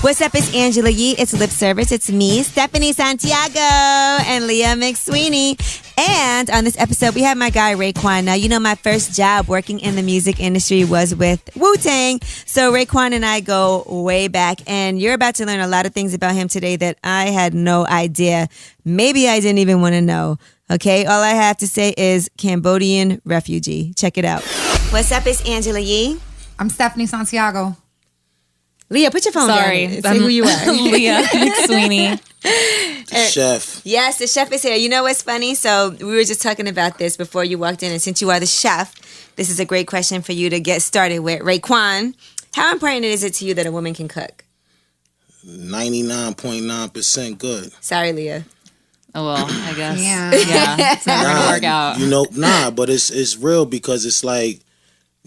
What's up? It's Angela Yee. It's Lip Service. It's me, Stephanie Santiago, and Leah McSweeney. And on this episode, we have my guy Raekwon. Now, you know, my first job working in the music industry was with Wu-Tang. So Raekwon and I go way back, and you're about to learn a lot of things about him today that I had no idea. Maybe I didn't even want to know. Okay, all I have to say is Cambodian refugee. Check it out. What's up? It's Angela Yee. I'm Stephanie Santiago. Leah, put your phone down. Say who you are. Leah McSweeney. Chef. Yes, the chef is here. You know what's funny? So we were just talking about this before you walked in, and since you are the chef, this is a great question for you to get started with. Raekwon, how important is it to you that a woman can cook? 99.9% good. Sorry, Leah. Oh, well, I guess. Yeah. It's never going to work out. But it's real because it's like,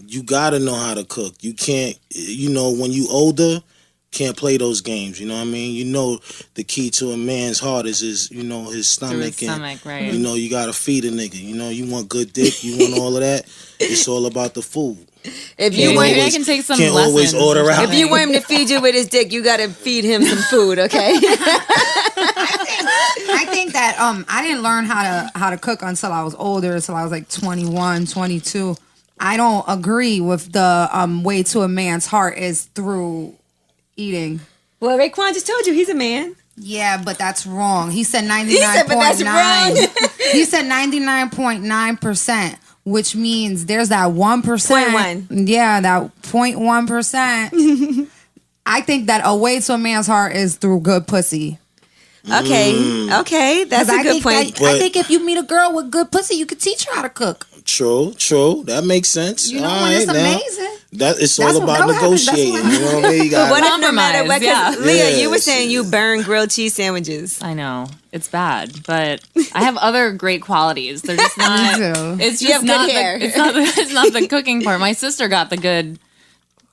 you gotta know how to cook. You can't, when you older, can't play those games. You know what I mean? You know, the key to a man's heart is his stomach. Right. You gotta feed a nigga. You want good dick, you want all of that. It's all about the food. If you want, I can take some can't lessons. always order out. If you want him to feed you with his dick, you gotta feed him some food, okay? I think that I didn't learn how to cook until I was older, until I was like 21, 22. I don't agree with the way to a man's heart is through eating. Well, Raekwon just told you he's a man. Yeah, but that's wrong. He said 99.9. He said, but that's wrong. He said 99.9%, which means there's that 1%. 0.1. Yeah, that 0.1%. I think that a way to a man's heart is through good pussy. Okay, that's a good point. I think if you meet a girl with good pussy, you could teach her how to cook. True. That makes sense. You know what? It's amazing. It's all about negotiating. You know what I mean? But what if no matter what? Yeah. Leah, you were saying you burn grilled cheese sandwiches. I know. It's bad, but I have other great qualities. They're just not. Me too. It's just You have not good hair. it's not the cooking part. My sister got the good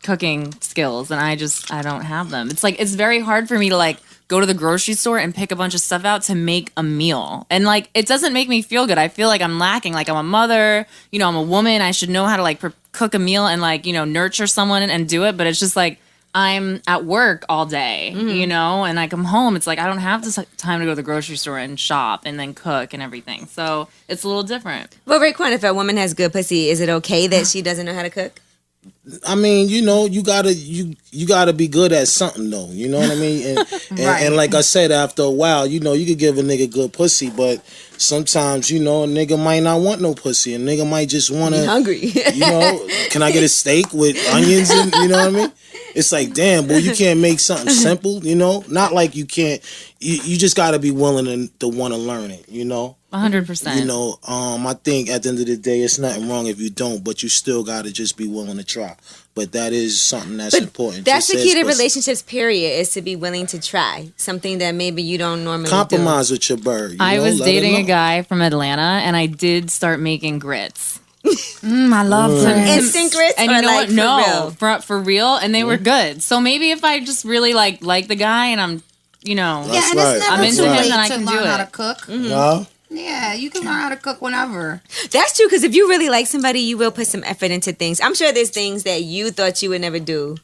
cooking skills, and I don't have them. It's like it's very hard for me to go to the grocery store and pick a bunch of stuff out to make a meal. And it doesn't make me feel good. I feel like I'm lacking. Like I'm a mother, I'm a woman. I should know how to cook a meal and nurture someone and do it. But it's just I'm at work all day, and I come home. It's like I don't have this time to go to the grocery store and shop and then cook and everything. So it's a little different. Well, Raekwon, if a woman has good pussy, is it okay that she doesn't know how to cook? I mean, you gotta be good at something though. You know what I mean? And Right. and like I said, after a while, you could give a nigga good pussy, but sometimes, a nigga might not want no pussy. A nigga might just wanna Be hungry. Can I get a steak with onions and you know what I mean? It's like, damn, boy, you can't make something simple, Not like you can't. You just gotta be willing to want to learn it, 100%. I think at the end of the day, it's nothing wrong if you don't, but you still gotta just be willing to try. But that is something that's important. That's the Just key to as- relationships, period, is to be willing to try something that maybe you don't normally Compromise with your bird. I was let her dating a know. guy from Atlanta, and I did start making grits. I love do. grits. Instant grits And or you know what? for No, real? for real, and they were good. So maybe if I just really like the guy, and I'm, That's Yeah, and right. it's never I'm into too him, late then I to can learn do how it. to cook. No? Yeah, you can learn how to cook whenever. That's true, because if you really like somebody, you will put some effort into things. I'm sure there's things that you thought you would never do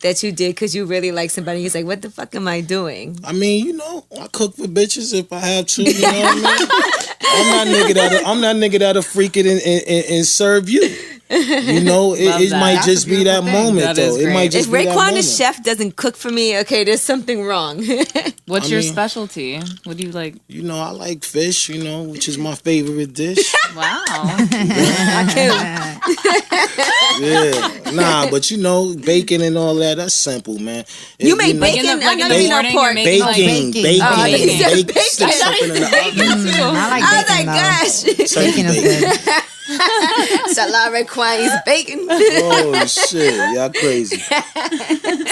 that you did because you really like somebody. You're like, what the fuck am I doing? I mean, I cook for bitches if I have to. You know what I mean? I'm not nigga that'll freak it and serve you. It that. might That's just a be that beautiful thing. moment That though. is It great. might If just be that Raekwon, the moment. chef, doesn't cook for me, okay, there's something wrong. What's I your mean- specialty? What do you like? I like fish. Which is my favorite dish. Wow. Yeah, nah, but bacon and all that. That's simple, man. You make Like in bacon? the- like I in know the you know morning, pork. you're making, like, Baking. Oh, you said Bake, bacon. stick something in the oven. I like I was bacon, like, though. gosh. Bacon is good. Salah Raekwon, he's bacon. Oh shit, y'all crazy.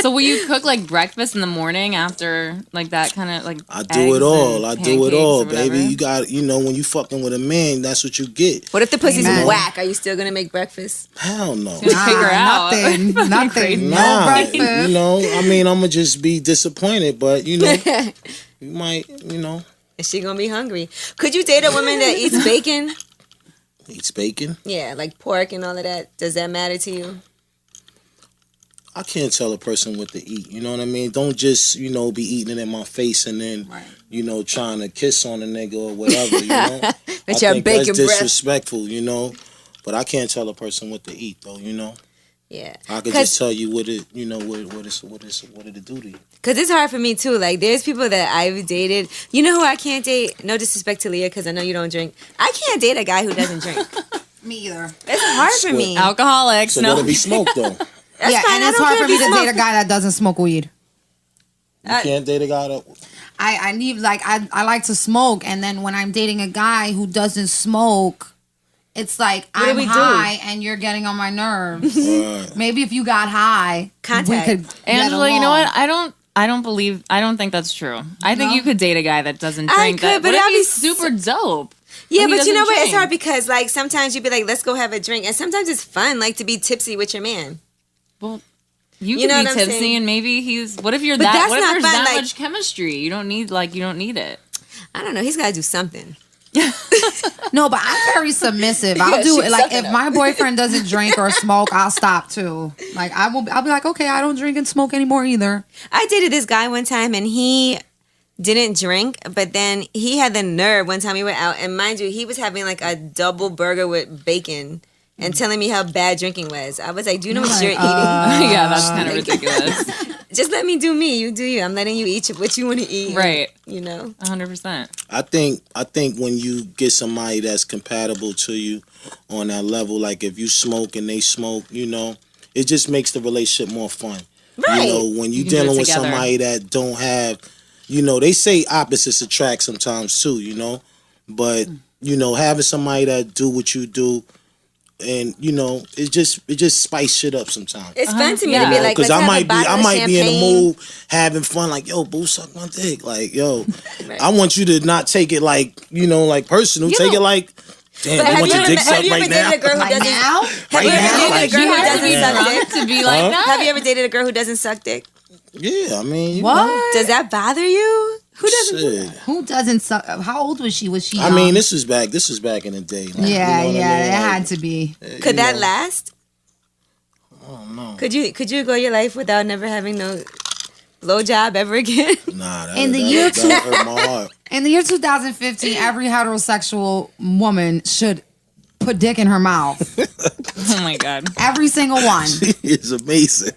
So will you cook breakfast in the morning after that kind of I do it all. I do it all, baby. You You got, when you fucking with a man, that's what you get. What if the pussy's Amen. whack? Are you still going to make breakfast? Hell no. figure out. Nothing. Crazy. No Nah, breakfast. I'm gonna just be disappointed, but you might, Is she going to be hungry? Could you date a woman that eats bacon? eats bacon. Yeah, like pork and all of that. Does that matter to you? I can't tell a person what to eat. You know what I mean? Don't just, be eating it in my face and then, trying to kiss on a nigga or whatever, you know? With your think bacon that's breath. disrespectful, But I can't tell a person what to eat, though, Yeah. I could just tell you what it, what it do to you. Because it's hard for me, too. Like, there's people that I've dated. You know who I can't date? No disrespect to Leah, because I know you don't drink. I can't date a guy who doesn't drink. Me either. It's hard for me. Alcoholics, So no. let it be smoked, though. That's yeah, fine. and it's hard for me to date a guy that doesn't smoke weed. You can't date a guy that... I need, like, I like to smoke, and then when I'm dating a guy who doesn't smoke, it's like What do I'm we do? high and you're getting on my nerves. Right. Maybe if you got high, Contact. we could get Angela, you know along. what? I don't think that's true. I think No? you could date a guy that doesn't I drink. could, but what if I'll be he's super dope? Yeah, and he but you know doesn't what? It's drink? hard because, like, sometimes you'd be like, let's go have a drink. And sometimes it's fun, like, to be tipsy with your man. Well, you You could know be what I'm tipsy saying? and maybe he's. What if you're But that? that's What if not there's fun, that like- much chemistry? You don't need it. I don't know. He's got to do something. No, but I'm very submissive. I'll do it. Like, if my boyfriend doesn't drink or smoke, I'll stop too. Like, I'll be like, okay, I don't drink and smoke anymore either. I dated this guy one time, and he didn't drink, but then he had the nerve one time we went out, and mind you, he was having like a double burger with bacon and telling me how bad drinking was. I was like, do you know what you're eating? Yeah, that's kind of ridiculous. Just let me do me. You do you. I'm letting you eat what you want to eat. Right. 100%. I think when you get somebody that's compatible to you on that level, like if you smoke and they smoke, it just makes the relationship more fun. Right. When You you're can do it dealing with together. somebody that don't have, they say opposites attract sometimes too, but having somebody that do what you do, and it just spice shit up sometimes. It's fun to me Yeah. to be like, Because let's I have a might be bottle of in the champagne. mood having fun, like, yo, boo, suck my dick, like, yo, I want you to not take it like like personal, take it like, damn, But you have want you your ever, dick have sucked you ever right dated now. a girl who Right doesn't? now? Have you ever now? dated a Like, girl You who have to doesn't be suck drunk dick? to be like that. Have you ever dated a girl who doesn't suck dick? Yeah, I mean, What? Does that bother you? Who doesn't? Shit. Who doesn't suck? How old was she? Was she? I mean, young? this is back in the day. Like, Yeah, you know what yeah, I mean? it Like, had to be. Could that last? I don't know. Could you go your life without never having no blowjob ever again? Nah, that, In the that, year that hurt my heart. In the year 2015, every heterosexual woman should put dick in her mouth. Oh my god. Every single one. It's amazing.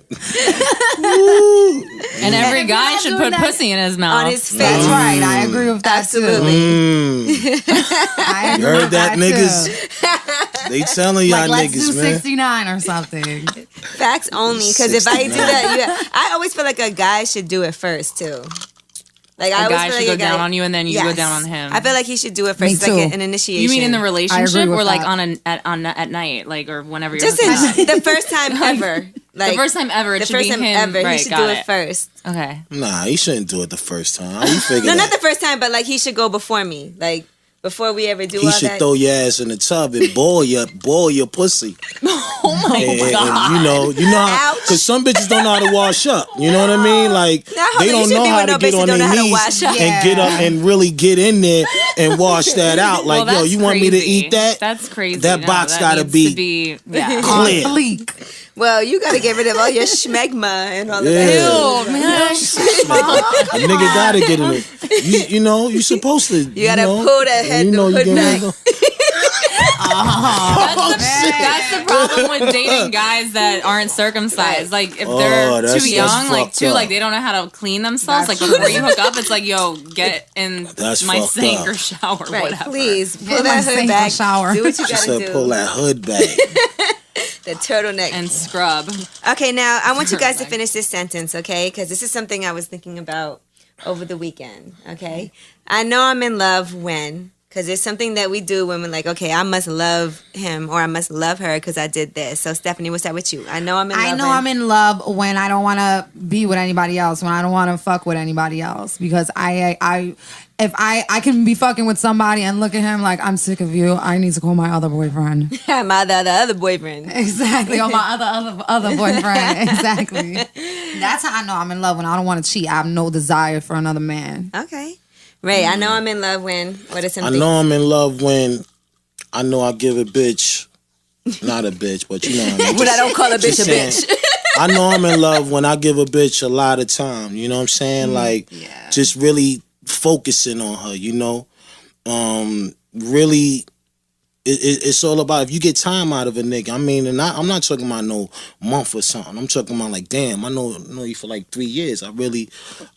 And every If guy you're not should doing put that- pussy in his mouth. On his face. That's right. I agree with that Absolutely. too. I You agree heard with that, too. niggas? They telling y'all Like, let's do niggas, man. 69 or something. Facts only. Because if I do that, I always feel like a guy should do it first too. Like I A always guy feel should like go a guy, down on you and then you go Yes. down on him. I feel like he should do it Me first. It's like too. an initiation. You mean in the I relationship agree with or like that. at night, like or whenever you're Just hooking up? the first time ever. Like The first time ever, it the should first be time him. ever. Right, He should got do it first. Okay. Nah, he shouldn't do it the first time. How you figure No, that? not the first time, but like he should go before me. Like before we ever do He all should that. throw your ass in the tub and boil your pussy. Oh my And, god. and you know how, Ouch. because some bitches don't know how to wash up. You know what I mean? Like Now, hold they on, you don't should know be how with to no get bitch on that their don't know how to knees wash up. and get up and really get in there and wash that out. Like, Well, yo, that's you want me to crazy. eat that? That's crazy. That No, box that gotta needs to be yeah. clear. Fleek. Well, you got to get rid of all your schmegma and all of Yeah. that. Ew, man. A nigga gotta get in it. You know, you supposed to. You gotta pull that head you know, the you hood getting back. ready That's the problem with dating guys that aren't circumcised. Like if they're that's- too young, that's like fucked too, up. like they don't know how to clean themselves. That's Like before you hook up, it's like, yo, get in That's my fucked sink up. or shower, Right, whatever. please pull in my that hood sink or back. shower. Do what you She got to said, pull do. that hood back. The turtleneck. And scrub. Okay, now I want you guys to finish this sentence, okay? Because this is something I was thinking about over the weekend, okay? I know I'm in love when, because it's something that we do when we're like, okay, I must love him or I must love her because I did this. So, Stephanie, what's that with you? I know I'm in love. I know I'm in love when I don't want to be with anybody else, when I don't want to fuck with anybody else, because if I can be fucking with somebody and look at him like, I'm sick of you, I need to call my other boyfriend. my other boyfriend. Exactly. Or my other boyfriend. Exactly. That's how I know I'm in love, when I don't want to cheat. I have no desire for another man. Okay. Ray, I know I'm in love when, what is I something? know I'm in love when I know I give a bitch, not a bitch, but you know what I mean. When I don't call a bitch Just a saying, bitch. I know I'm in love when I give a bitch a lot of time. You know what I'm saying? Like, just really focusing on her. You know, really. It's all about if you get time out of a nigga. I mean, and I'm not talking about no month or something. I'm talking about like, damn, I know you for like 3 years. I really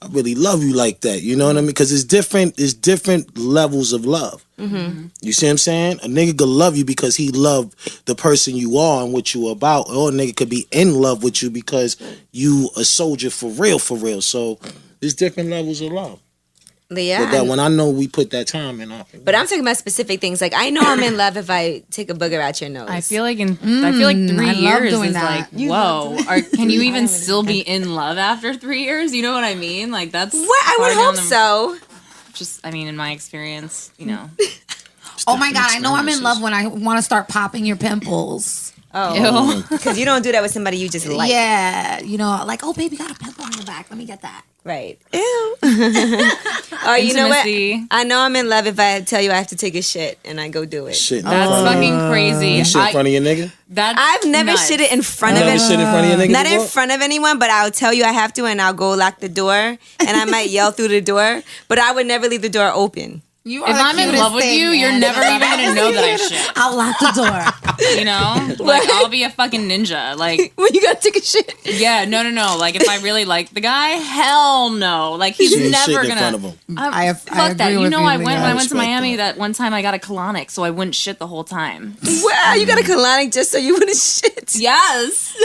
love you like that. You know what I mean? Because it's different levels of love. Mm-hmm. You see what I'm saying? A nigga could love you because he loved the person you are and what you about, or a nigga could be in love with you because you a soldier for real. So there's different levels of love. Leah, but that when I know we put that time in, but I'm talking about specific things. Like I know I'm in love if I take a booger out your nose. I feel like 3 years is like, whoa. Can you even still be in love after 3 years? You know what I mean? Like that's what I would hope so. Just, I mean, in my experience, you know. Oh my God, I know I'm in love when I want to start popping your pimples. Oh, because you don't do that with somebody you just like. Yeah, you know, like, oh, baby, got a pimple on your back. Let me get that. Right. Ew. Or you know what? I know I'm in love if I tell you I have to take a shit and I go do it. Shit, that's fucking crazy. You shit in front of your nigga? I've never shitted in front of anyone. Shit in front of your nigga? Not in front of anyone, but I'll tell you I have to and I'll go lock the door and I might yell through the door, but I would never leave the door open. If I'm in love with you, you're never even gonna know that I shit. I'll lock the door. You know, like I'll be a fucking ninja. Like when you gotta take a shit. Yeah, no. Like if I really like the guy, hell no. Like he's never gonna. In front of him. Fuck that. You know, when I went to Miami that one time, I got a colonic, so I wouldn't shit the whole time. Wow, you got a colonic just so you wouldn't shit. Yes.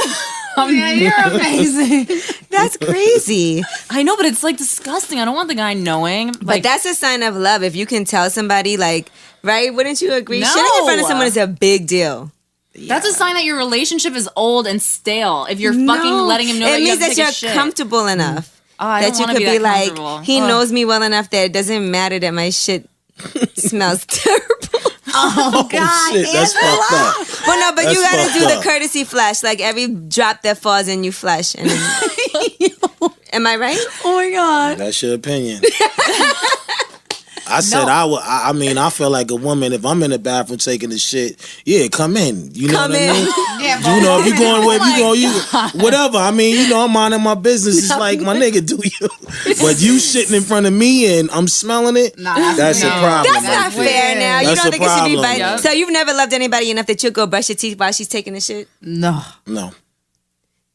Yeah, you're amazing. That's crazy. I know, but it's like disgusting. I don't want the guy knowing. But that's a sign of love. If you can tell somebody, like, right? Wouldn't you agree? No. Shitting in front of someone is a big deal. Yeah. That's a sign that your relationship is old and stale. If you're fucking letting him know that you have to take a shit. It means that you're comfortable enough. That you could be like, he knows me well enough that it doesn't matter that my shit smells terrible. Oh God, shit, that's fucked up. Well, no, but you gotta do the courtesy flush. Like every drop that falls in, you flush. And am I right? Oh my God, that's your opinion. I said I mean, I feel like a woman if I'm in the bathroom taking the shit. Yeah, come in. You know what I mean? Yeah, you know, if you're going where you go, you whatever. I mean, you know, I'm minding my business. It's like my nigga, do you? But you sitting in front of me and I'm smelling it. That's a problem. That's not fair. Now you don't think it should be bad. Yep. So you've never loved anybody enough that you'll go brush your teeth while she's taking the shit? No.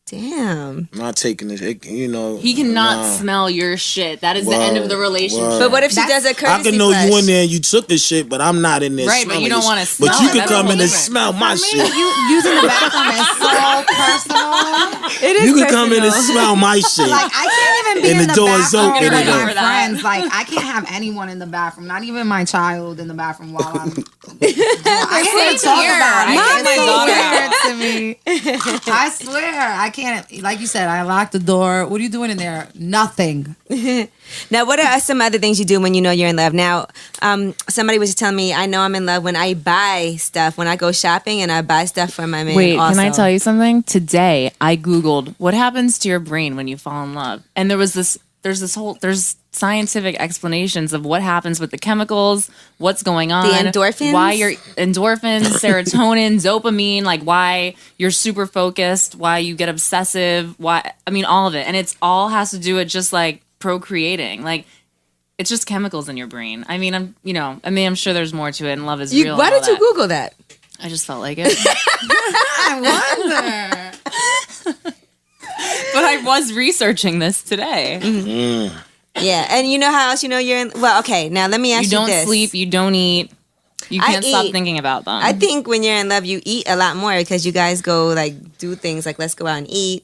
Damn. I'm not taking it, you know. He cannot smell your shit. That is the end of the relationship. But what if she does a courtesy I can know flush? you in there and you took the shit, but I'm not in there right, but you don't want to smell But you can come in and smell my shit. You using the bathroom is so personal. It is You can come in and smell my shit. Like, I can't even be in the door's bathroom open with and my friends. Like, I can't have anyone in the bathroom, not even my child in the bathroom while I'm... I can't talk about it. It's so weird to me. I swear, I can't... Like you said, I locked the door. What are you doing in there? Nothing. Now, what are some other things you do when you know you're in love? Now, somebody was telling me, I know I'm in love when I buy stuff, when I go shopping and I buy stuff for my man. Wait, also. can I tell you something? Today, I Googled what happens to your brain when you fall in love. And there's scientific explanations of what happens with the chemicals, what's going on. The endorphins? Why you're endorphins, serotonin, dopamine, like why you're super focused, why you get obsessive, all of it. And it's all has to do with just like procreating. Like it's just chemicals in your brain. I'm sure there's more to it and love is real. Why did you Google that? I just felt like it. I wonder. But I was researching this today. Mm-hmm. Yeah, and you know how else you know you're in... Well, okay, now let me ask you this. You don't sleep, you don't eat. You can't stop thinking about them. I think when you're in love, you eat a lot more because you guys go, like, do things like, let's go out and eat.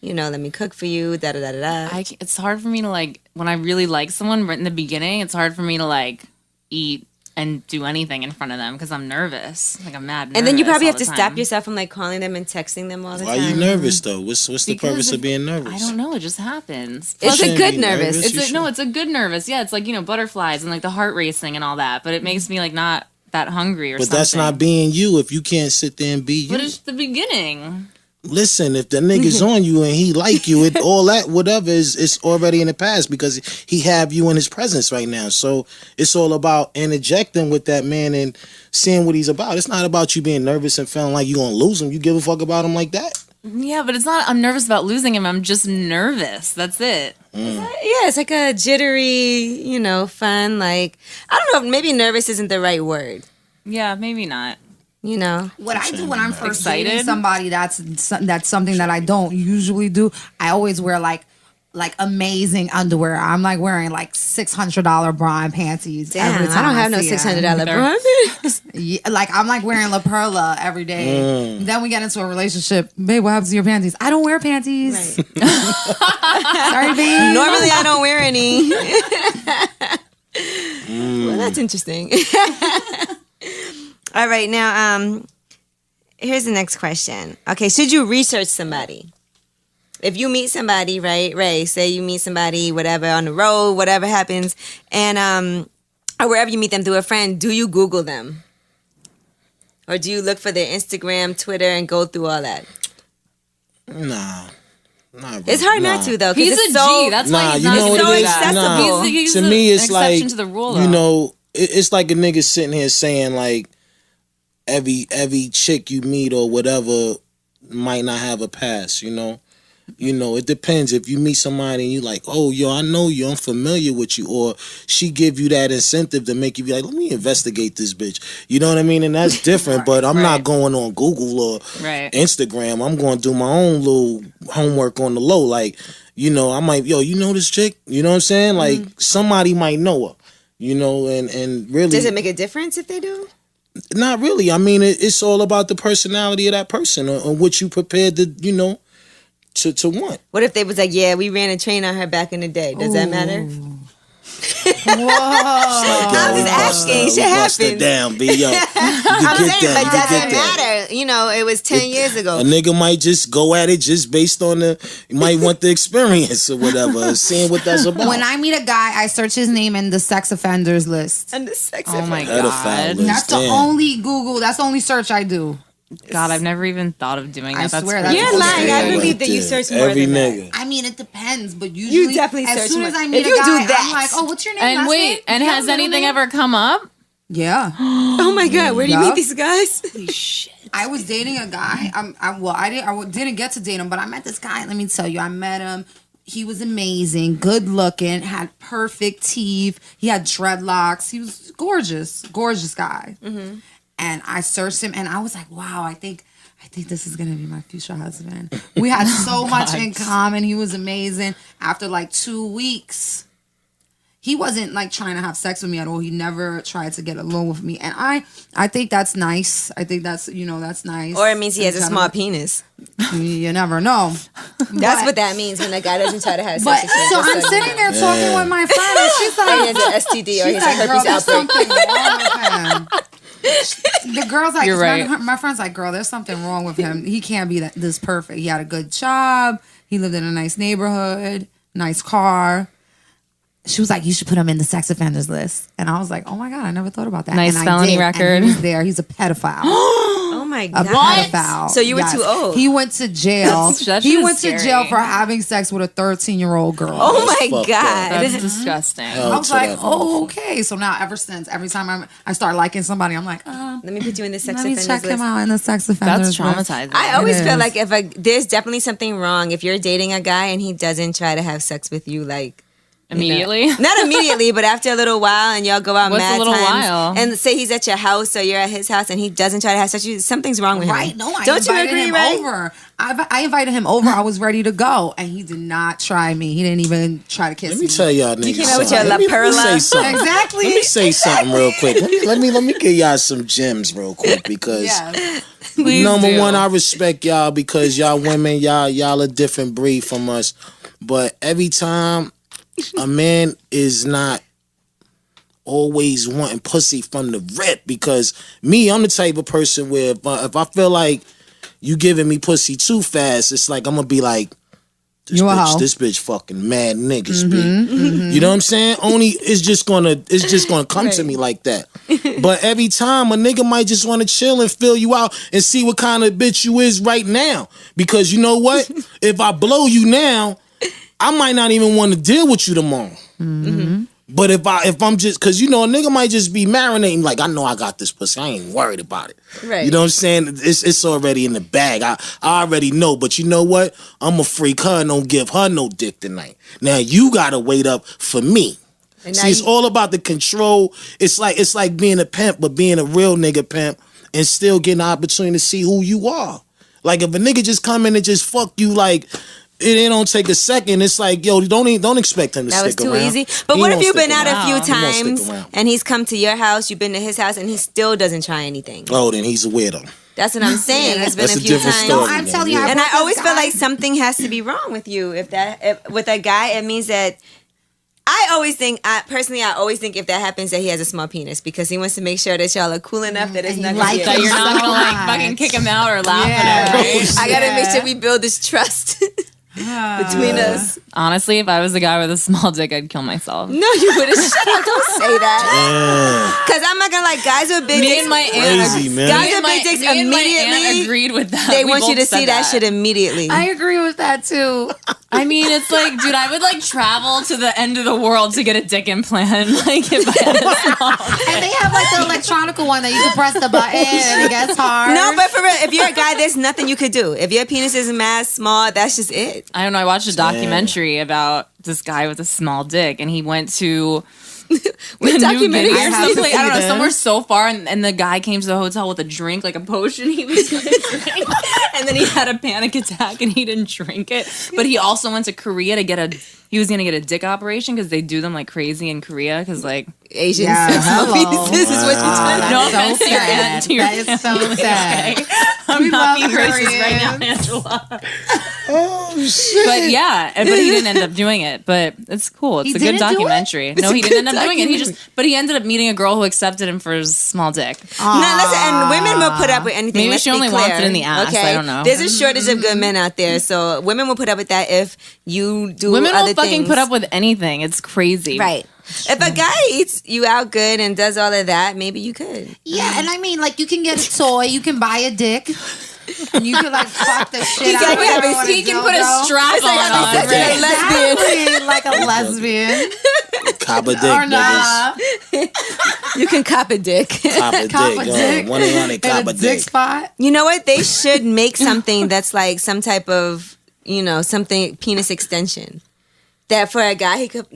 You know, let me cook for you, da-da-da-da-da. It's hard for me to, like, when I really like someone right in the beginning, it's hard for me to, like, eat and do anything in front of them because I'm nervous. Like, I'm mad nervous. And then you probably have to stop yourself from, like, calling them and texting them all the time. Why are you nervous, though? What's the purpose of being nervous? I don't know. It just happens. It's a good nervous. It's a good nervous. Yeah, it's like, butterflies and, like, the heart racing and all that. But it makes me, like, not that hungry or something. But that's not being you if you can't sit there and be you. But it's the beginning. Listen, if the nigga's on you and he like you, all that whatever is already in the past because he have you in his presence right now. So it's all about interjecting with that man and seeing what he's about. It's not about you being nervous and feeling like you're gonna lose him. You give a fuck about him like that. Yeah, but it's not. I'm nervous about losing him. I'm just nervous. That's it. Yeah, it's like a jittery, fun. Like I don't know. Maybe nervous isn't the right word. Yeah, maybe not. What I do when I'm first Excited? dating somebody, that's something that I don't usually do. I always wear like amazing underwear. I'm like wearing like $600 bra and panties. Damn, every I time don't have no see him. $600 bra. Yeah, like I'm like wearing La Perla every day. Then we get into a relationship. Babe, what happens to your panties? I don't wear panties. Right. Sorry, babe. Normally, I don't wear any. Well, that's interesting. All right, now here's the next question. Okay, should you research somebody? If you meet somebody, right, Ray, say you meet somebody, whatever, on the road, whatever happens, and or wherever you meet them through a friend, do you Google them? Or do you look for their Instagram, Twitter, and go through all that? Nah. Not really. It's hard not to, though. 'cause He's it's a so, G. That's Nah, why he's you not know gonna what do it is? that. Nah. He's To me, it's an like, exception to the rule, though. it's like a nigga sitting here saying like every chick you meet or whatever might not have a pass, it depends. If you meet somebody and you like, oh, yo, I know you, I'm familiar with you, or she give you that incentive to make you be like, let me investigate this bitch. You know what I mean? And that's different. But I'm not going on Google or Instagram. I'm going to do my own little homework on the low. Like, I might, you know this chick? You know what I'm saying? Like, somebody might know her. And really, does it make a difference if they do? Not really. I mean, it's all about the personality of that person or what you prepared to, to want. What if they was like, yeah, we ran a train on her back in the day? Does that matter? Whoa. I'm just asking. Shit happens. Down, B, yo. I'm saying, but doesn't matter. It was 10 years ago. A nigga might just go at it just based on you might want the experience or whatever, seeing what that's about. When I meet a guy, I search his name in the sex offenders list. And the sex Oh my offender. God. That's the only Google. That's the only search I do. God, I've never even thought of doing that. I That's swear, crazy. that's You're lying. I Yeah, believe that you search more every than nigga. I mean, it depends, but usually, definitely as search soon more. as I meet If a you guy, do that- I'm like, oh, what's your name? And last wait, name? and You have has a middle anything name? ever come up? Yeah. Oh my God, where do you Yup. meet these guys? Holy shit. I was dating a guy. I didn't get to date him, but I met this guy. Let me tell you, I met him. He was amazing, good looking, had perfect teeth. He had dreadlocks. He was gorgeous guy. Mm-hmm. And I searched him, and I was like, wow, I think this is gonna be my future husband. We had so much in common. He was amazing. After like 2 weeks, he wasn't like trying to have sex with me at all. He never tried to get alone with me. And I think that's nice. I think that's nice. Or it means he has a And small penis. You never know. That's what that means when a guy doesn't try to have But sex with you. so Just I'm so you sitting know. there talking with my friend, and she's Or he like, has an STD or he's a girl, herpes there's outbreak. something wrong with him. The girl's like, You're right. my friend's like, girl, there's something wrong with him. He can't be this perfect. He had a good job. He lived in a nice neighborhood, nice car. She was like, you should put him in the sex offenders list. And I was like, oh my God, I never thought about that. Nice and I felony did, record. And he was there. He's a pedophile. Oh my A God. pedophile. So you were Yes. too old. He went to jail. That He shit is went to scary. jail for having sex with a 13-year-old girl. Oh my fucked God. That's disgusting. I was like, oh, okay. So now ever since, every time I start liking somebody, I'm like, Let me put you in the sex let me offenders check list. him out in the sex offenders That's list. traumatizing. I always It feel is. like there's definitely something wrong if you're dating a guy and he doesn't try to have sex with you, like Immediately? not immediately, but after a little while, and y'all go out What's a mad little times, while? and say he's at your house or you're at his house, and he doesn't try to have sex with you. Something's wrong with Right? him. No, I Don't you invited agree, him right? over. I invited him over. I was ready to go, and he did not try me. He didn't even try to kiss Let me. me tell y'all niggas. came out with something. your Let me La Perla. say something. Exactly. Let me say something real quick. Let me give y'all some gems real quick because Yes. Please number do. one, I respect y'all because y'all women, y'all a different breed from us. But every time a man is not always wanting pussy from the rip, because me, I'm the type of person where if I feel like you giving me pussy too fast, it's like I'm gonna be like, this You a hoe. bitch fucking mad niggas, B. You know what I'm saying? Only it's just gonna come to me like that. But every time a nigga might just want to chill and fill you out and see what kind of bitch you is right now. Because you know what? If I blow you now, I might not even want to deal with you tomorrow. But if I'm just, cause you know a nigga might just be marinating like, I know I got this pussy, I ain't worried about it. Right. You know what I'm saying? It's already in the bag. I already know. But you know what? I'm a freak her and don't give her no dick tonight. Now you gotta wait up for me. See, it's all about the control. It's like being a pimp, but being a real nigga pimp and still getting the opportunity to see who you are. Like if a nigga just come in and just fuck you like. It don't take a second. It's like, yo, don't expect him to stick around. That was too easy. But what if you've been out a few He won't stick times around. and he's come to your house, you've been to his house, and he still doesn't try anything? Oh, then he's a weirdo. That's what I'm saying. It's been That's a a few different times. story. No, I'm telling you, And I always feel like something has to be wrong with you. If with a guy, it means that I always think if that happens that he has a small penis because he wants to make sure that y'all are cool enough that it's not gonna be That you're not gonna like fucking kick him out or laugh at him, right? I gotta make sure we build this trust between us. Honestly, if I was a guy with a small dick, I'd kill myself. No, you wouldn't. Shut up! Don't say that. Because I'm not gonna like guys with big Me dicks. and my Crazy, aunt, man. Guys me and with my, big dicks me and my aunt immediately. agreed with that. They We want you to both see said that shit immediately. I agree with that too. I mean, it's like, dude, I would like travel to the end of the world to get a dick implant. Like, if I had a small dick. And they have like the electronical one that you can press the button and it gets hard. No, but for real, if you're a guy, there's nothing you could do. If your penis is mad small, that's just it. I don't know. I watched a documentary about this guy with a small dick, and he went to What documentary? Vegas or I have to someplace. see I don't know, this. somewhere so far, and the guy came to the hotel with a drink, like a potion he was gonna drink, and then he had a panic attack and he didn't drink it. But he also went to Korea to he was gonna get a dick operation because they do them like crazy in Korea because like Asians. Yeah, hello. This is what you trying to no so offense to your sad. aunt, to your That is so family, sad. okay? I'm We not love being racist right now, Koreans. Angela. Oh shit. But yeah, but he didn't end up doing it. But it's cool. It's He a good didn't do it? documentary. No, he didn't end up doing it. But he ended up meeting a girl who accepted him for his small dick. No, listen, and women will put up with anything. Maybe Let's she be only clear, wants it in the ass. Okay? I don't know. There's a shortage of good men out there, so women will put up with that if you do Women other will fucking things. put up with anything. It's crazy. Right. If a guy eats you out good and does all of that, maybe you could. Yeah, and I mean, like, you can get a toy, you can buy a dick, and you can, like, fuck the shit out of it. He can put a strap It's like on. having sex with a lesbian. Exactly, like a lesbian. Cop a dick, Or niggas. nah. You can cop a dick. Cop a Cop dick. a dick. 1-800 cop And a a dick dick. spot. You know what? They should make something that's like some type of, something penis extension. That for a guy, he could.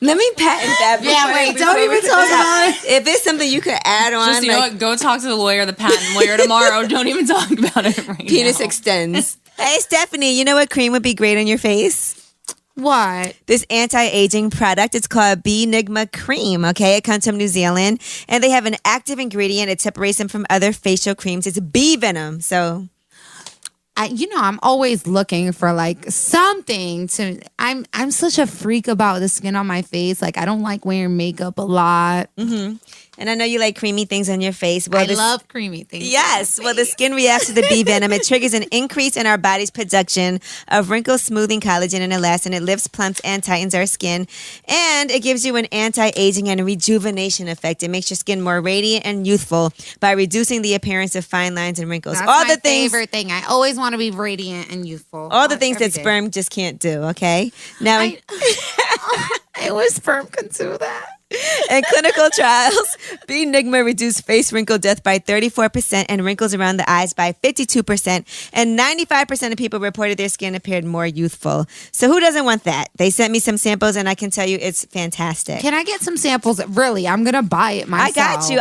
Let me patent that. Yeah, wait, don't even talk about it. If it's something you could add on, Just, you know like what? Go talk to the lawyer, the patent lawyer tomorrow. Don't even talk about it right penis now. extends. Hey, Stephanie, you know what cream would be great on your face? What? This anti-aging product. It's called Benigma Cream. Okay, it comes from New Zealand, and they have an active ingredient. It separates them from other facial creams. It's bee venom. So I'm always looking for like something to. I'm such a freak about the skin on my face. Like I don't like wearing makeup a lot. and I know you like creamy things on your face. Well, I love creamy things. Yes. Well, the skin reacts to the bee venom. It triggers an increase in our body's production of wrinkle smoothing collagen and elastin. It lifts, plumps, and tightens our skin. And it gives you an anti-aging and rejuvenation effect. It makes your skin more radiant and youthful by reducing the appearance of fine lines and wrinkles. That's all my the things, favorite thing. I always want to be radiant and youthful. all the things Every that day. sperm just can't do. Okay. Now, I wish sperm could do that. in clinical trials, Benigma reduced face wrinkle death by 34% and wrinkles around the eyes by 52%. And 95% of people reported their skin appeared more youthful. So who doesn't want that? They sent me some samples, and I can tell you it's fantastic. Can I get some samples? Really, I'm gonna buy it myself. I got you.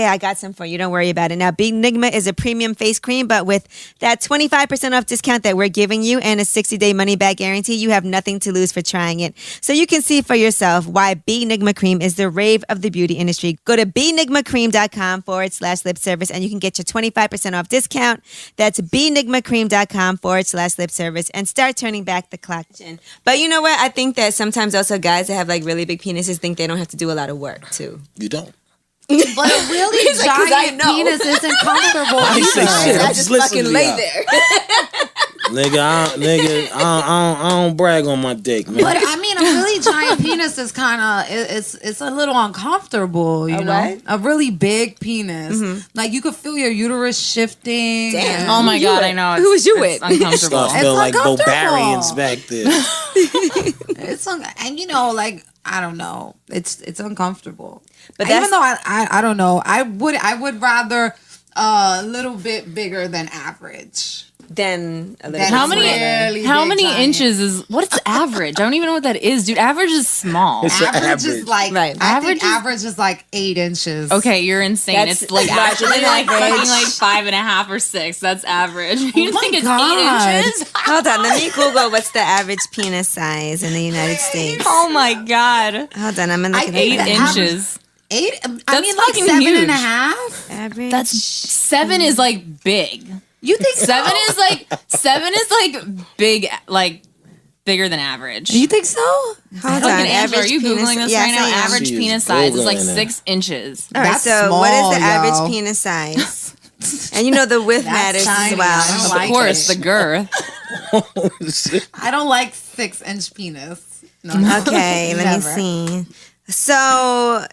I got some for you. Don't worry about it. Now, Benigma is a premium face cream, but with that 25% off discount that we're giving you and a 60-day money-back guarantee, you have nothing to lose for trying it. So you can see for yourself why Benigma Cream is the rave of the beauty industry. Go to benigmacream.com/lip service and you can get your 25% off discount. That's benigmacream.com/lip service and start turning back the clock. But you know what? I think that sometimes also guys that have like really big penises think they don't have to do a lot of work too. You don't. But a really He's like, 'cause I giant know. penis isn't comfortable I ain't say either. shit. I I'm just listening fucking to lay y'all. there. I don't brag on my dick, man. But I mean, a really giant penis is kind of it's a little uncomfortable, you know. what? A really big penis, like you could feel your uterus shifting. Damn. and- Oh my Who you God, with? I know. Who was you it's with? uncomfortable. Start feeling like uncomfortable. barbarians back there. and like I don't know. It's uncomfortable. But Even though I don't know, I would rather a little bit bigger than average. Then a little That bit How is many smaller. really how big, many giant. inches is what's average? I don't even know what that is, dude. Average is small. It's Average average. is like Right. I think Average is- average is like 8 inches. Okay, you're insane. That's It's like larger actually than like average. fucking like 5.5 or 6. That's average. You my think it's God. 8 inches? Hold on, let me Google what's the average penis size in the United States. Oh my god. Hold on, I'm gonna look at 8 the it. average- inches. 8. I That's mean, like fucking 7.5. Average. That's 7 is like big. You think 7 is like big, like bigger than average. You think so? Hold Fucking on, Angela, average are you penis. googling this Yes, right now? I am. Average She is penis size is like Googling it. 6 inches. All right, That's so what is the small, average yo. penis size? And you know the width That's matters tiny. as well. I don't Of like course, it. the girth. I don't like 6-inch penis. No, Okay, let me Never. see. So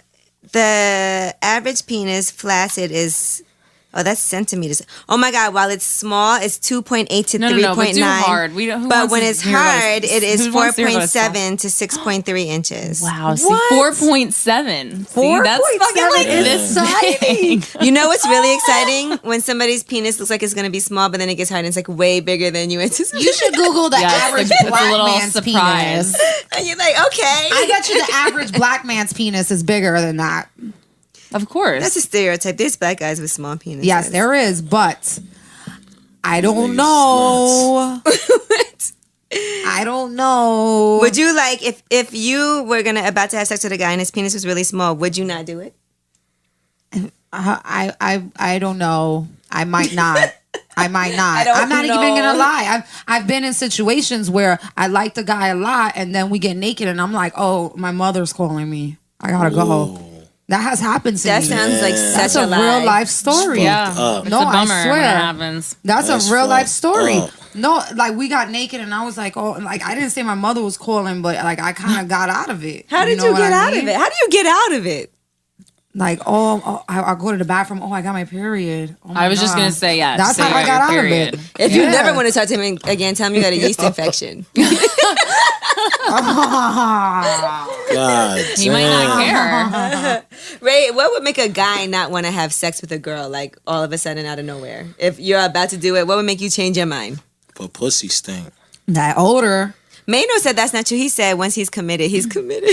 the average penis flaccid is that's centimeters. Oh my God! While it's small, it's 2.8 to No, 3.9. but do hard. We don't. Who But wants when to it's hear about hard, a- it is who wants to hear about a 4.7 to 6.3 inches. Wow, see, What? 4.7. See, that's 4.7 fucking like is this exciting. big. You know what's really exciting? When somebody's penis looks like it's gonna be small, but then it gets hard and it's like way bigger than you anticipated. You should Google the Yeah, average it's a black little man's surprise. penis. And you're like, okay. I bet you the average black man's penis is bigger than that. Of course. That's a stereotype. There's black guys with small penises. Yes, there is, but I don't Niggas know. I don't know. Would you like if you were about to have sex with a guy and his penis was really small? Would you not do it? I don't know. I might not. I might not. don't I'm not even know. gonna lie. I've been in situations where I like the guy a lot, and then we get naked, and I'm like, oh, my mother's calling me. I gotta go. That has happened to That me. sounds like That's such a a lie. real life story. yeah. up. It's No, a bummer I when it swear. happens. That's That's a real life fucked story. up. No, like we got naked and I was like, oh, like I didn't say my mother was calling, but like I kind of got out of it. How did know you what get I out mean? of it? How do you get out of it? Like, I go to the bathroom. Oh, I got my period. Oh my I was just God. going to say, yeah. That's say how I your got out period. of it. If you Yeah. never want to talk to him again, tell him you got a yeast infection. God He might not damn. care. Ray, what would make a guy not want to have sex with a girl like all of a sudden out of nowhere? If you're about to do it, what would make you change your mind? But pussy stink. That odor. Mano said that's not true. He said once he's committed, he's committed.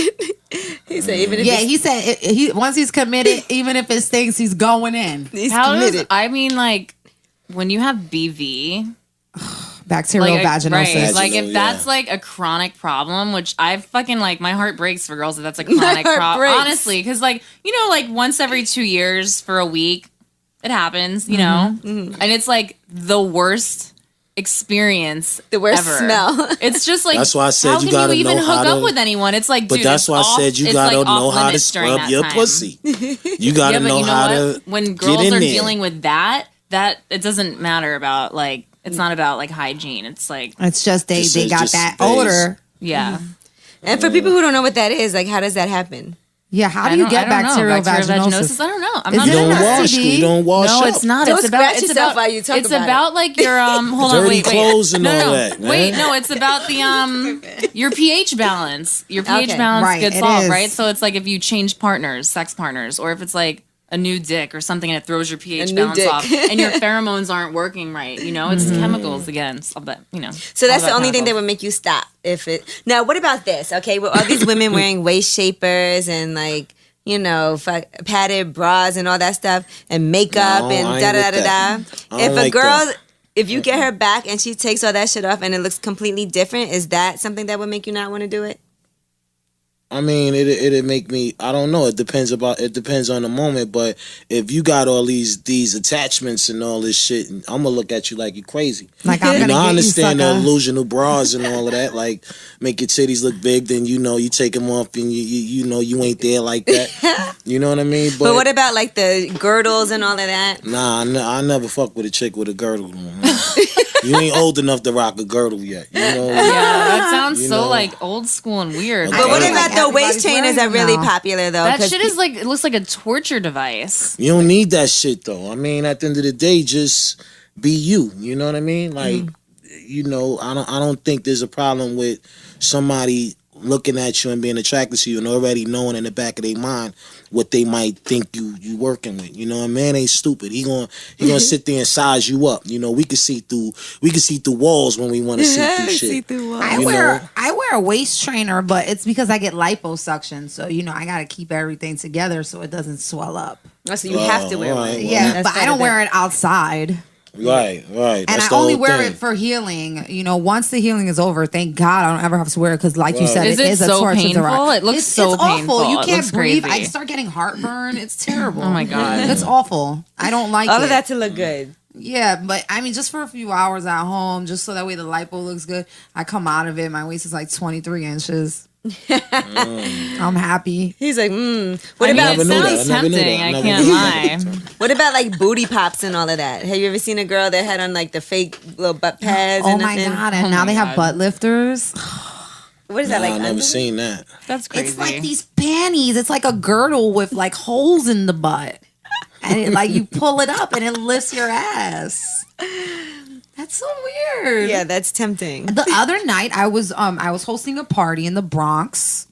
He said even if Yeah, he's, he said once he's committed, even if it stinks, he's going in. he's How does, committed. I mean, like, when you have BV, Bacterial like, vaginosis. right, like Vaginal, if that's yeah. like a chronic problem, which I fucking like, my heart breaks for girls if that's a chronic heart problem. breaks. Honestly, because like, you know, like once every 2 years for a week, it happens, you know, and it's like the worst experience, The worst ever. smell. It's just like That's why I said how you can gotta you even know hook how up to- with anyone? It's like, But dude, that's it's why I off- said you it's, gotta like, know off how to limits during scrub that your time. pussy. You gotta Yeah, but know you know how what? to When get girls in are there. dealing with that it doesn't matter about like it's not about like hygiene. It's like It's just they Just- got just that stays. odor. yeah. And for people who don't know what that is, like how does that happen? Yeah, how I do you don't- get I don't know. bacterial vaginosis? I don't know. I'm Is not it You an don't sure. wash. STD? You don't wash No, up. it's not. Don't it's scratch about. It's yourself about. while you talk it's about about like your hold on. Dirty Wait. clothes and no, all no. that, man. Wait, no. It's about the your pH balance. Your pH Okay. balance Right, gets it off, is. right? So it's like if you change partners, sex partners, or if it's like a new dick or something and it throws your pH new balance dick. off and your pheromones aren't working right. You know, it's chemicals again. So that you know. So that's all the about only thing that chemicals. would make you stop. If it now, what about this? Okay, with all these women wearing waist shapers and like padded bras and all that stuff and makeup No, and I ain't da da with da that. da. I If don't a like girl, that. if you get her back and she takes all that shit off and it looks completely different, is that something that would make you not want to do it? I mean, it'd make me. I don't know. It depends on the moment. But if you got all these attachments and all this shit, I'm gonna look at you like you're crazy. Like I'm You gonna know, I get understand you, the sucker. illusional bras and all of that. Like make your titties look big, then you take them off and you know you ain't there like that. You know what I mean? But what about like the girdles and all of that? Nah, I never fuck with a chick with a girdle. You ain't old enough to rock a girdle yet. You know? Yeah, that sounds You so know. like old school and weird. But what I about like the waist everybody's trainers wearing are really them now. popular though? that 'cause shit is like it looks like a torture device. You don't need that shit though. I mean, at the end of the day, just be you. You know what I mean? Like, you know, I don't think there's a problem with somebody looking at you and being attracted to you and already knowing in the back of their mind what they might think you working with. You know, a man ain't stupid. He gonna sit there and size you up. You know, we can see through walls when we want to see through shit. I wear a waist trainer, but it's because I get liposuction. So, you know, I got to keep everything together so it doesn't swell up. Oh, so you have to wear one. Right, Yeah, but I don't wear it outside. Right. And That's I only wear thing. it for healing. You know, once the healing is over, thank God I don't ever have to wear it because, like you said, Is it it is so a torture painful? to ride. It looks so it's painful. awful. You It can't looks breathe. crazy. I start getting heartburn. It's terrible. Oh my God. It's awful. I don't like All it. of that to look good. Yeah, but I mean, just for a few hours at home, just so that way the lipo looks good. I come out of it. My waist is like 23 inches. I'm happy. He's like, What I mean, about it sounds tempting. I can't lie. what about like booty pops and all of that? Have you ever seen a girl that had on like the fake little butt pads? Oh and my nothing? God. And now they have butt lifters. What is that like? I never underwear? seen that. That's crazy. It's like these panties. It's like a girdle with like holes in the butt. And it, like you pull it up and it lifts your ass. That's so weird. Yeah, that's tempting. The other night I was hosting a party in the Bronx.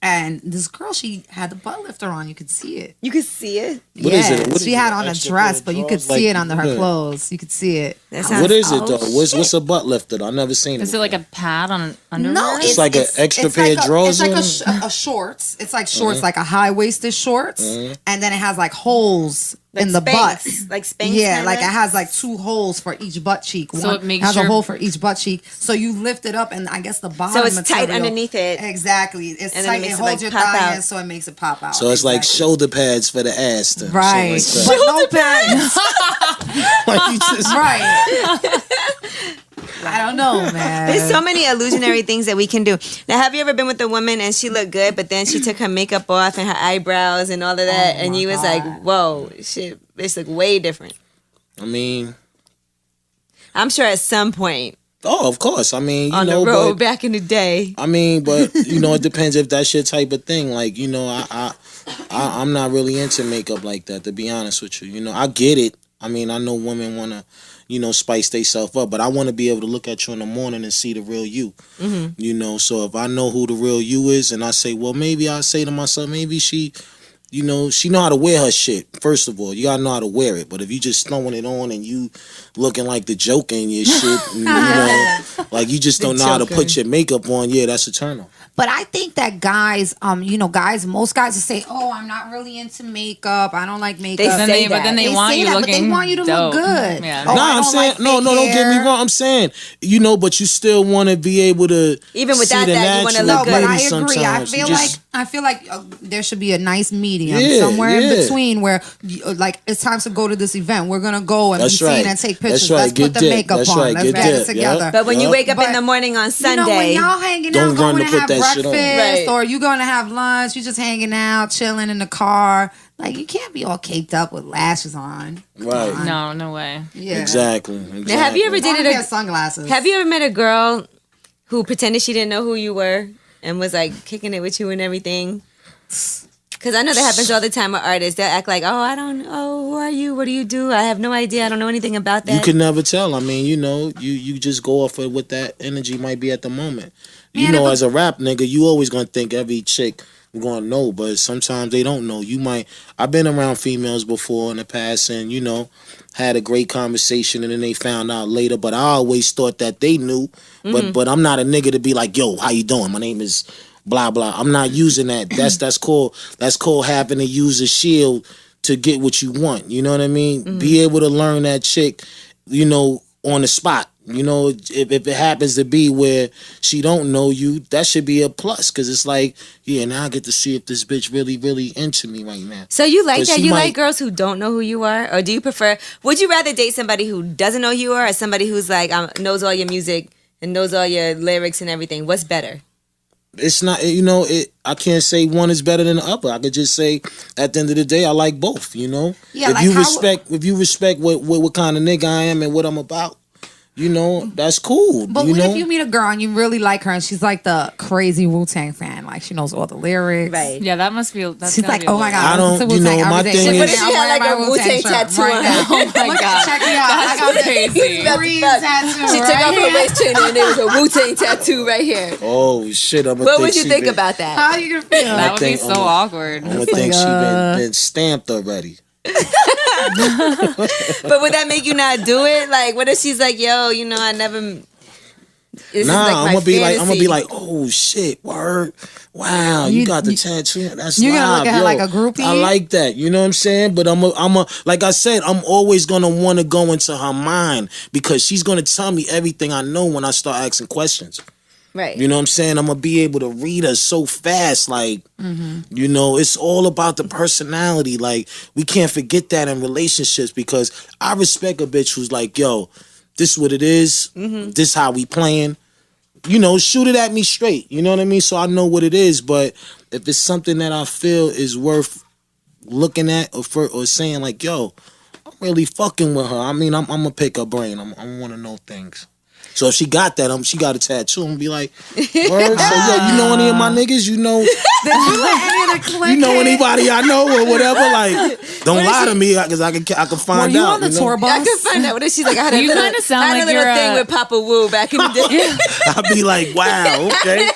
And this girl, she had the butt lifter on. You could see it. You could see it. What is it? What she is had it? on a Extra dress, pair of but you could drawers? see Like, it under her yeah. clothes. You could see it. That sounds, What is it oh, though? shit. What's a butt lifter? I've never seen it. Is it like a pad on underwear? No, It's like an extra pair of drawers It's like on a shorts. It's like shorts, like a high waisted shorts, and then it has like holes Like in the Spanx. butt. Like Spanx Yeah, kinda? like it has like 2 holes for each butt cheek. So it makes has a your- hole for each butt cheek. So you lift it up, and I guess the bottom. So it's tight material- underneath it. Exactly, it's And then it tight. It makes it, holds like, your pop thigh out. in, so it makes it pop out. So it's like Exactly. shoulder pads for the ass. Then, Right, shit but like no pads. that. Like you just- Right. I don't know, man. There's so many illusionary things that we can do. Now, have you ever been with a woman and she looked good, but then she took her makeup off and her eyebrows and all of that, and my you was God. like, whoa, shit, this look way different. I mean, I'm sure at some point oh, of course. I mean, you on know, the road but back in the day. I mean, but you know, it depends if that's your type of thing. Like, you know, I'm not really into makeup like that, to be honest with you. You know, I get it. I mean, I know women want to, you know, spice themselves up, but I want to be able to look at you in the morning and see the real you. Mm-hmm. You know, so if I know who the real you is, and I say, well, maybe I say to myself, maybe she, you know, she know how to wear her shit. First of all, you gotta know how to wear it. But if you just throwing it on and you looking like the Joker in your shit, and, you know, like you just don't know how to put your makeup on, yeah, that's a turn on. But I think that guys, most guys will say, "Oh, I'm not really into makeup. I don't like makeup." They say But then that. they want say you that, looking but they want you to dope. look good. Yeah. Oh, No, I I'm don't saying like no, fake don't get me hair. wrong. I'm saying, you know, but you still want to be able to Even see without the that, you wanna natural look No, good. but I beauty agree. sometimes. You just- I feel like there should be a nice medium Yeah, somewhere in yeah. between where, like, it's time to go to this event. We're gonna go and That's be right. seen and take That's pictures. right. Let's Get put the dip. makeup That's on. right. Let's Get get it dip. together. Yeah. But when you Yup. wake up in But, the morning on You know, when Sunday, y'all hanging Don't out, run going to to put have that shit breakfast, on. Right. or you going to have lunch, you just hanging out, chilling in the car. Like, you can't be all caked up with lashes on. Right. No way. Yeah. Exactly. now have you ever Don't dated wear a sunglasses. have you ever met a girl who pretended she didn't know who you were and was like kicking it with you and everything? Because I know that happens all the time with artists. They'll act like, oh, I don't know, who are you? What do you do? I have no idea. I don't know anything about that. You can never tell. I mean, you know, you just go off of what that energy might be at the moment. You Man, know, if as a rap nigga, you always gonna think every chick gonna know, but sometimes they don't know. You might. I've been around females before in the past, and you know, had a great conversation, and then they found out later. But I always thought that they knew. But I'm not a nigga to be like, yo, how you doing? My name is blah blah. I'm not using that. That's called having to use a shield to get what you want. You know what I mean? Be able to learn that chick, you know, on the spot. You know, if it happens to be where she don't know you, that should be a plus, because it's like, yeah, now I get to see if this bitch really into me right now. So you like 'Cause that? she You might- like girls who don't know who you are? Or do you prefer, would you rather date somebody who doesn't know who you are or somebody who's like, knows all your music and knows all your lyrics and everything? What's better? It's not, you know, I can't say one is better than the other. I could just say at the end of the day, I like both, you know? Yeah, if like you how- respect what kind of nigga I am and what I'm about, you know, that's cool. But you what know? if you meet a girl and you really like her and she's like the crazy Wu-Tang fan? Like she knows all the lyrics. Right. Yeah, that must be. That's She's gotta like, be a oh my little- God, I don't- listen to you know, Wu-Tang my every day. thing She's is- What if she I'm had wearing like a my Wu-Tang shirt tattoo right on now. her? Oh my Look, God. check me out. I got That's this crazy. green tattoo. She took right off her here. waist trainer and there was a Wu-Tang tattoo right here. Oh shit! I'm What would you think about that? How you gonna feel? That would be think so I'm a- awkward. I'm gonna think she been stamped already. But would that make you not do it? Like, what if she's like, yo, you know, I never. This is Nah, like my I'm gonna be like, fantasy. oh shit, word, wow, you got the tattoo. That's you gonna live, look at her yo. like a groupie? I like that. You know what I'm saying? But I'm a, like I said, I'm always gonna want to go into her mind because she's gonna tell me everything I know when I start asking questions. Right. You know what I'm saying? I'm gonna be able to read her so fast. Like, you know, it's all about the personality. Like, we can't forget that in relationships because I respect a bitch who's like, yo, this is what it is. This how we playing. You know, shoot it at me straight. You know what I mean? So I know what it is. But if it's something that I feel is worth looking at or saying like, yo, I'm really fucking with her. I mean, I'm gonna pick her brain. I want to know things. So if she got that, she got a tattoo. I'm gonna be like, word. So yo, you know any of my niggas? You know, Did you let any of the click you know hit? anybody I know or whatever? Like, don't lie to me because I can Were find you out. on the you know? tour bus? I could find out. What if she's like, I had a You little, kinda sound I had like a little you're thing a- with Papa Wu back in the day. I'd be like, wow, okay,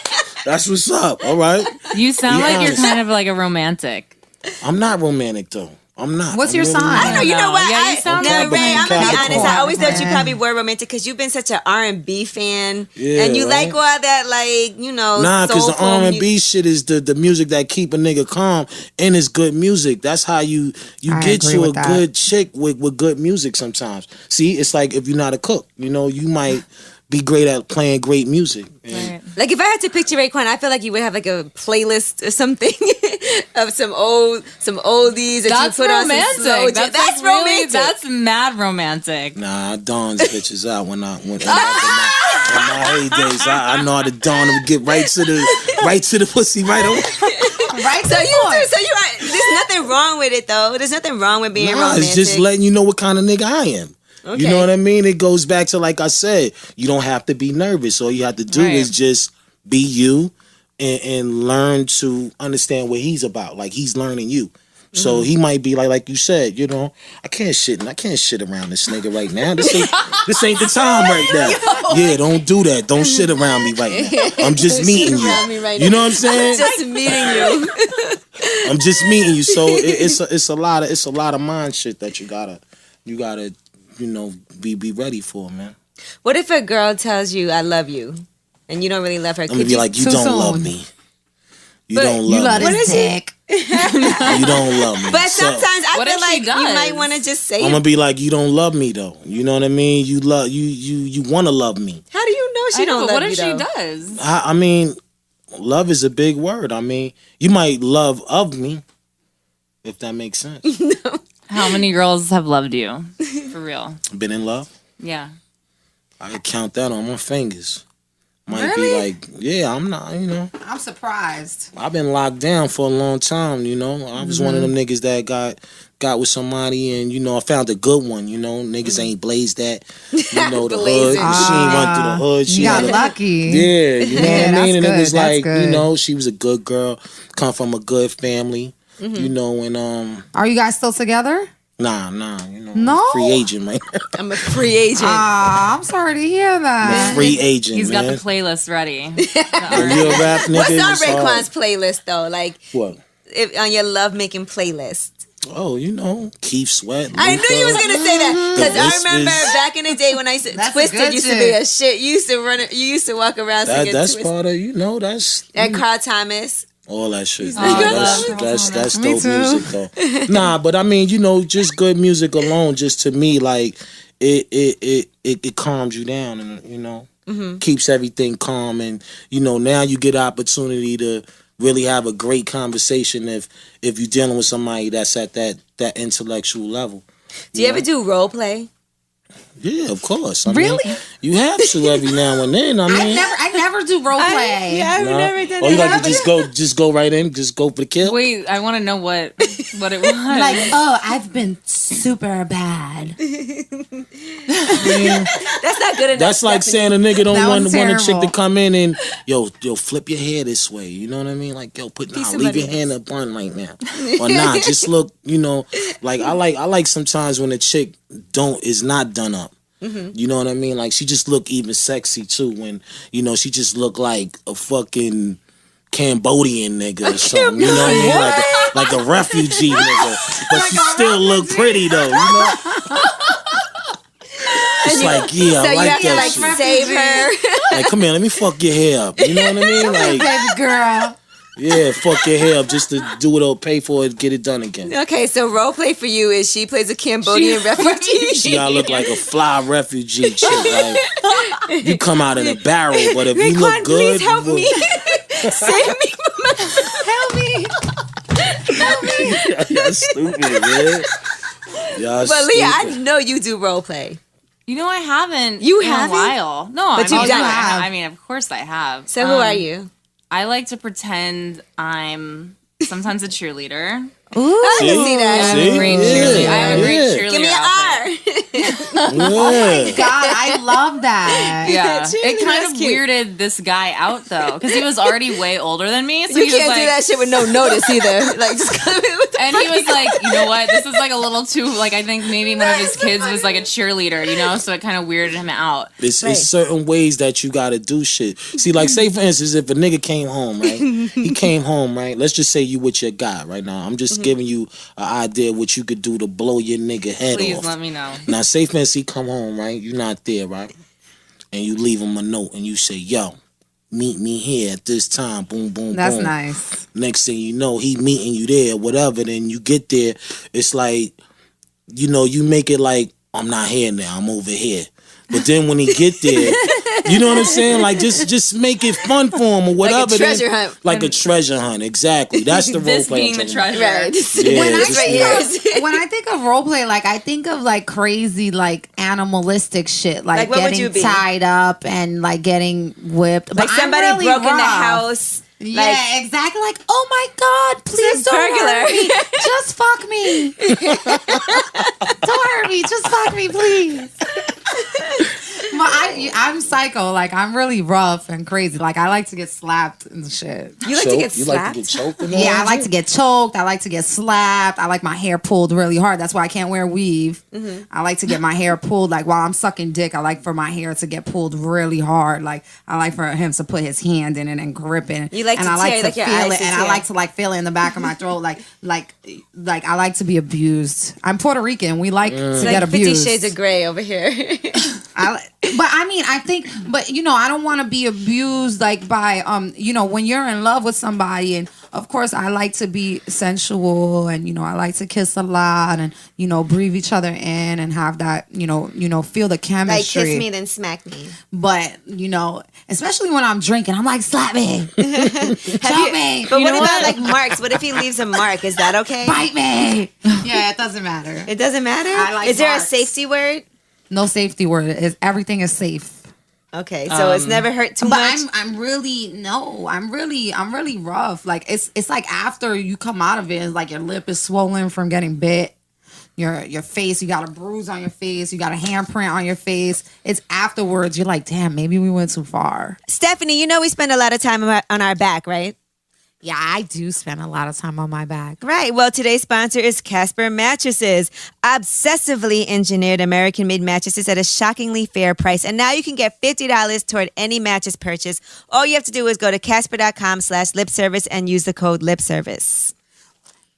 that's what's up. All right, You sound Be like you're honest. kind of like a romantic. I'm not romantic though. I'm not. What's I'm your really sign? not. I know. You know what? Yeah, you sound now, like Ray, I'm gonna be Capricorn. honest. I always thought you Man. probably were romantic because you've been such an R&B fan, Yeah, and you right? like all that, like, you know, Nah, because the soulful R&B shit is the music that keep a nigga calm, and it's good music. That's how you I get agree you a with that. good chick with good music sometimes. See, it's like if you're not a cook, you know, you might be great at playing great music. And Right. Like if I had to picture Raekwon, I feel like you would have like a playlist or something of some oldies that That's you put on some romantic. slow. That's That's like really- romantic. That's mad romantic. Nah, I dawns bitches out when I in my heydays. I know how to dawn them, get right to the pussy right away. Right so to you point. do. So you are. There's nothing wrong with it though. There's nothing wrong with being Nah, romantic. it's just letting you know what kind of nigga I am. Okay. You know what I mean? It goes back to like I said, you don't have to be nervous. All you have to do Right. is just be you and learn to understand what he's about. Like he's learning you. So he might be like you said, you know, I can't shit around this nigga right now. This ain't the time right now. Yeah, don't do that. Don't shit around me right now. I'm just meeting you. around me right You now. know what I'm saying? just meeting you. I'm just meeting you. So it's a lot of mind shit that you gotta you know be ready for, man. What if a girl tells you I love you, and you don't really love her? I'm gonna be like, you Too don't soon. love me. You But don't You love love me. this dick. You don't love me. But So, sometimes I What feel if she like you does? might want to just say I'm it. gonna be like, you don't love me though. You know what I mean? You love you want to love me. How do you know she I know, don't but love what you if she though? does? I mean, love is a big word. I mean, you might love of me, if that makes sense. How many girls have loved you? For real. Been in love? Yeah. I could count that on my fingers. Might Really? be like, yeah, I'm not, you know. I'm surprised. I've been locked down for a long time, you know. I was one of them niggas that got with somebody and, you know, I found a good one, you know. Niggas ain't blazed that, you know, the hood. Blazing. She ain't run through the hood. She You got had a- lucky. Yeah, you know Yeah, what I mean? And that's it was good, that's like, good. you know, she was a good girl, come from a good family, you know, and Are you guys still together? nah, you know, No? I'm a free agent, man. I'm a free agent. Ah, I'm sorry to hear that. Free agent, He's got man. the playlist ready. When you a rap nigga, What's on it's hard. Raekwon's playlist though? Like What? on your love making playlist. Oh, you know, Keith Sweat. I knew you was gonna say that because The I remember Whispers. back in the day when I used to, That's a Twisted good used to be chick. a shit. You used to run it. You used to walk around singing That's Twisted. part of, you know, that's And Carl Thomas. all that shit. Oh, That's Me dope too. music though. Nah, but I mean, you know, just good music alone, just to me, like it calms you down and you know keeps everything calm and you know now you get opportunity to really have a great conversation if you're dealing with somebody that's at that intellectual level. Do you ever do role play? Yeah, of course. I Really? mean, you have to every now and then. I mean, I never do role play. I've no. never done Or you that. like to just go right in, just go for the kill. Wait, I want to know what it was. Like, oh, I've been super bad. That's not good enough. That's like saying a nigga don't That want was a chick to terrible. come in and yo flip your hair this way. You know what I mean? Like yo, leave somebody your hand up on right now, or not. Just look. You know, like I like sometimes when a chick is not done up. You know what I mean? Like she just look even sexy too when you know she just look like a fucking Cambodian nigga or something. You know what I mean? Like a refugee nigga, but she still look pretty though. You know. It's like yeah, So I you like have to that like shit. save her. Like come here, let me fuck your hair up. You know what I mean? Like Baby girl. yeah, fuck your hair up just to do it or pay for it, get it done again. Okay, so role play for you is she plays a Cambodian refugee. She gotta look like a fly refugee chick. Like you come out in a barrel, but if you Raekwon, look good, please help me. Save me. Help me. Y'all stupid, man. Y'all But Leah, I stupid. know you do role play. You know, I haven't. You in haven't? a while. No, But I you've mean, done it. I mean, of course I have. So who are you? I like to pretend I'm sometimes a cheerleader. Ooh, I can see I that. have a great cheerleader. I have a great yeah. cheerleader. Give me an outfit. R. Yeah. God, I love that. Yeah, Cheerleader, it kind that's of cute. weirded this guy out though, because he was already way older than me. So You he was can't like, do that shit with no notice either. Like just come in with the and he was like, you know what? This is like a little too like I think maybe one of his kids was like a cheerleader, you know, so it kind of weirded him out. It's Right. certain ways that you gotta do shit. See, like say for instance, if a nigga came home, right? He came home, right? Let's just say you with your guy right now. I'm just giving you an idea of what you could do to blow your nigga head Please off. let me know. Now, say for instance, he come home, right? You're not there, right? And you leave him a note and you say, yo, meet me here at this time. Boom, boom, That's boom. nice. Next thing you know, he meeting you there, whatever. Then you get there, it's like, you know, you make it like, I'm not here now, I'm over here. But then when he get there, you know what I'm saying? Like just make it fun for him or whatever. Like a treasure then- hunt. Like a treasure hunt, exactly. That's the role This play. being I'm the talking about. treasure. Right. Yeah, When I, just think like- of, when I think of role play, like I think of like crazy, like animalistic shit, like what would you getting be? tied up and like getting whipped. Like But I'm somebody really broke in the rough. house. Yeah, Like, exactly. Like, oh my God, please This is don't hurt burglar. me. Just fuck me. Don't hurt me. Just fuck me, please. But I'm psycho. Like, I'm really rough and crazy. Like, I like to get slapped and shit. you like to Choke? get You slapped? like to get choked? and all Yeah, I that like shit? to get choked. I like to get slapped. I like my hair pulled really hard. That's why I can't wear weave. I like to get my hair pulled. Like while I'm sucking dick, I like for my hair to get pulled really hard. Like I like for him to put his hand in it and grip it. You like and to I like tear, to like your feel eyes it, to and I tear. like to like feel it in the back of my throat. Like I like to be abused. I'm Puerto Rican. We like to It's get like 50 abused. Shades of Grey over here. But I mean, I think, but you know, I don't want to be abused like by, you know, when you're in love with somebody, and of course, I like to be sensual, and you know, I like to kiss a lot, and you know, breathe each other in, and have that, you know, feel the Like chemistry. kiss me, then smack me. But you know, especially when I'm drinking, I'm like, slap me, choke me, But You what know about what? like marks? What if he leaves a mark? Is that okay? bite me. Yeah, it doesn't matter. It doesn't matter. I like Is there marks. a safety word? No safety word. Everything is safe. Okay, so it's never hurt too But much. I'm really rough. Like it's like after you come out of it, it's like your lip is swollen from getting bit. Your face, you got a bruise on your face, you got a handprint on your face. It's afterwards, you're like, damn, maybe we went too far. Stephanie, you know we spend a lot of time on our back, right? Yeah, I do spend a lot of time on my back. Right. Well, today's sponsor is Casper Mattresses. Obsessively engineered American-made mattresses at a shockingly fair price. And now you can get $50 toward any mattress purchase. All you have to do is go to casper.com/lipservice and use the code lipservice.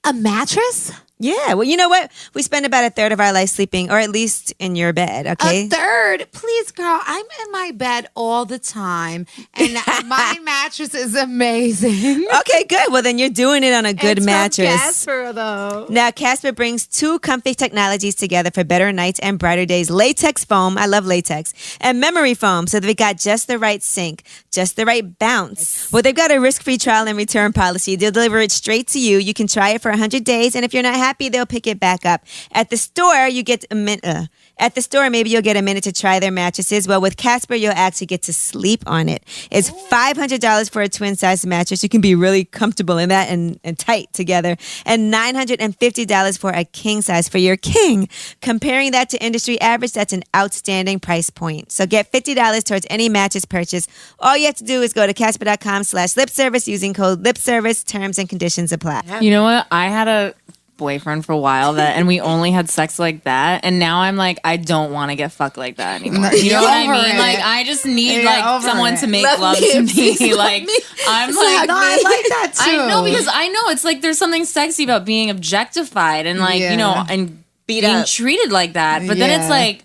A mattress? Yeah. Well, you know what? We spend about a third of our life sleeping, or at least in your bed, okay? A third? Please, girl, I'm in my bed all the time. And my mattress is amazing. Okay, good. Well, then you're doing it on a good It's from mattress. Casper, though. Now, Casper brings two comfy technologies together for better nights and brighter days. Latex foam, I love latex, and memory foam, so that we got just the right sink, just the right bounce. Well, they've got a risk-free trial and return policy. They'll deliver it straight to you. You can try it for 100 days, and if you're not happy happy, they'll pick it back up. At the store, you get a minute. At the store, maybe you'll get a minute to try their mattresses. Well, with Casper, you'll actually get to sleep on it. It's $500 for a twin-size mattress. You can be really comfortable in that and tight together. And $950 for a king size for your king. Comparing that to industry average, that's an outstanding price point. So get $50 towards any mattress purchase. All you have to do is go to Casper.com/lipservice using code lipservice. Terms and conditions apply. You know what? I had a boyfriend for a while and we only had sex like that, and now I'm like, I don't want to get fucked like that anymore. You know what I mean? It. Like, I just need someone to make Let love me to please me. let Like, me. I'm like, No, I like that too. I know, because I know it's like there's something sexy about being objectified and like, you know, and Beat being up. treated like that. But then it's like,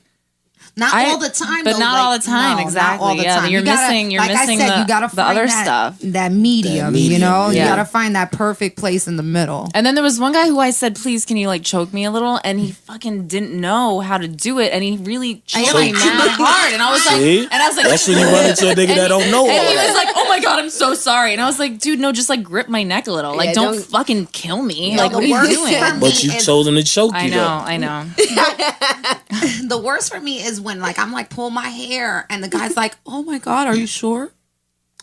Not all the time, but though, not like, all the time. no, Exactly. Not all the Yeah, time. you're You gotta- missing. You're like I missing said, you gotta the find other that, stuff. That medium, medium, you know, yeah. you gotta find that perfect place in the middle. And then there was one guy who I said, "Please, can you like choke me a little?" And he fucking didn't know how to do it, and he really choked me mad hard. And I was like, See? That's when you run into a nigga that don't know all And he was that. like, "Oh my god, I'm so sorry." And I was like, "Dude, no, just like grip my neck a little. Like, Yeah, don't don't- fucking kill me. No, Like, the what are you worst doing?" for me But you is- told him to choke I you, know, though. I know. The worst for me is when like I'm like pull my hair and the guy's like, "Oh my god, are you sure?"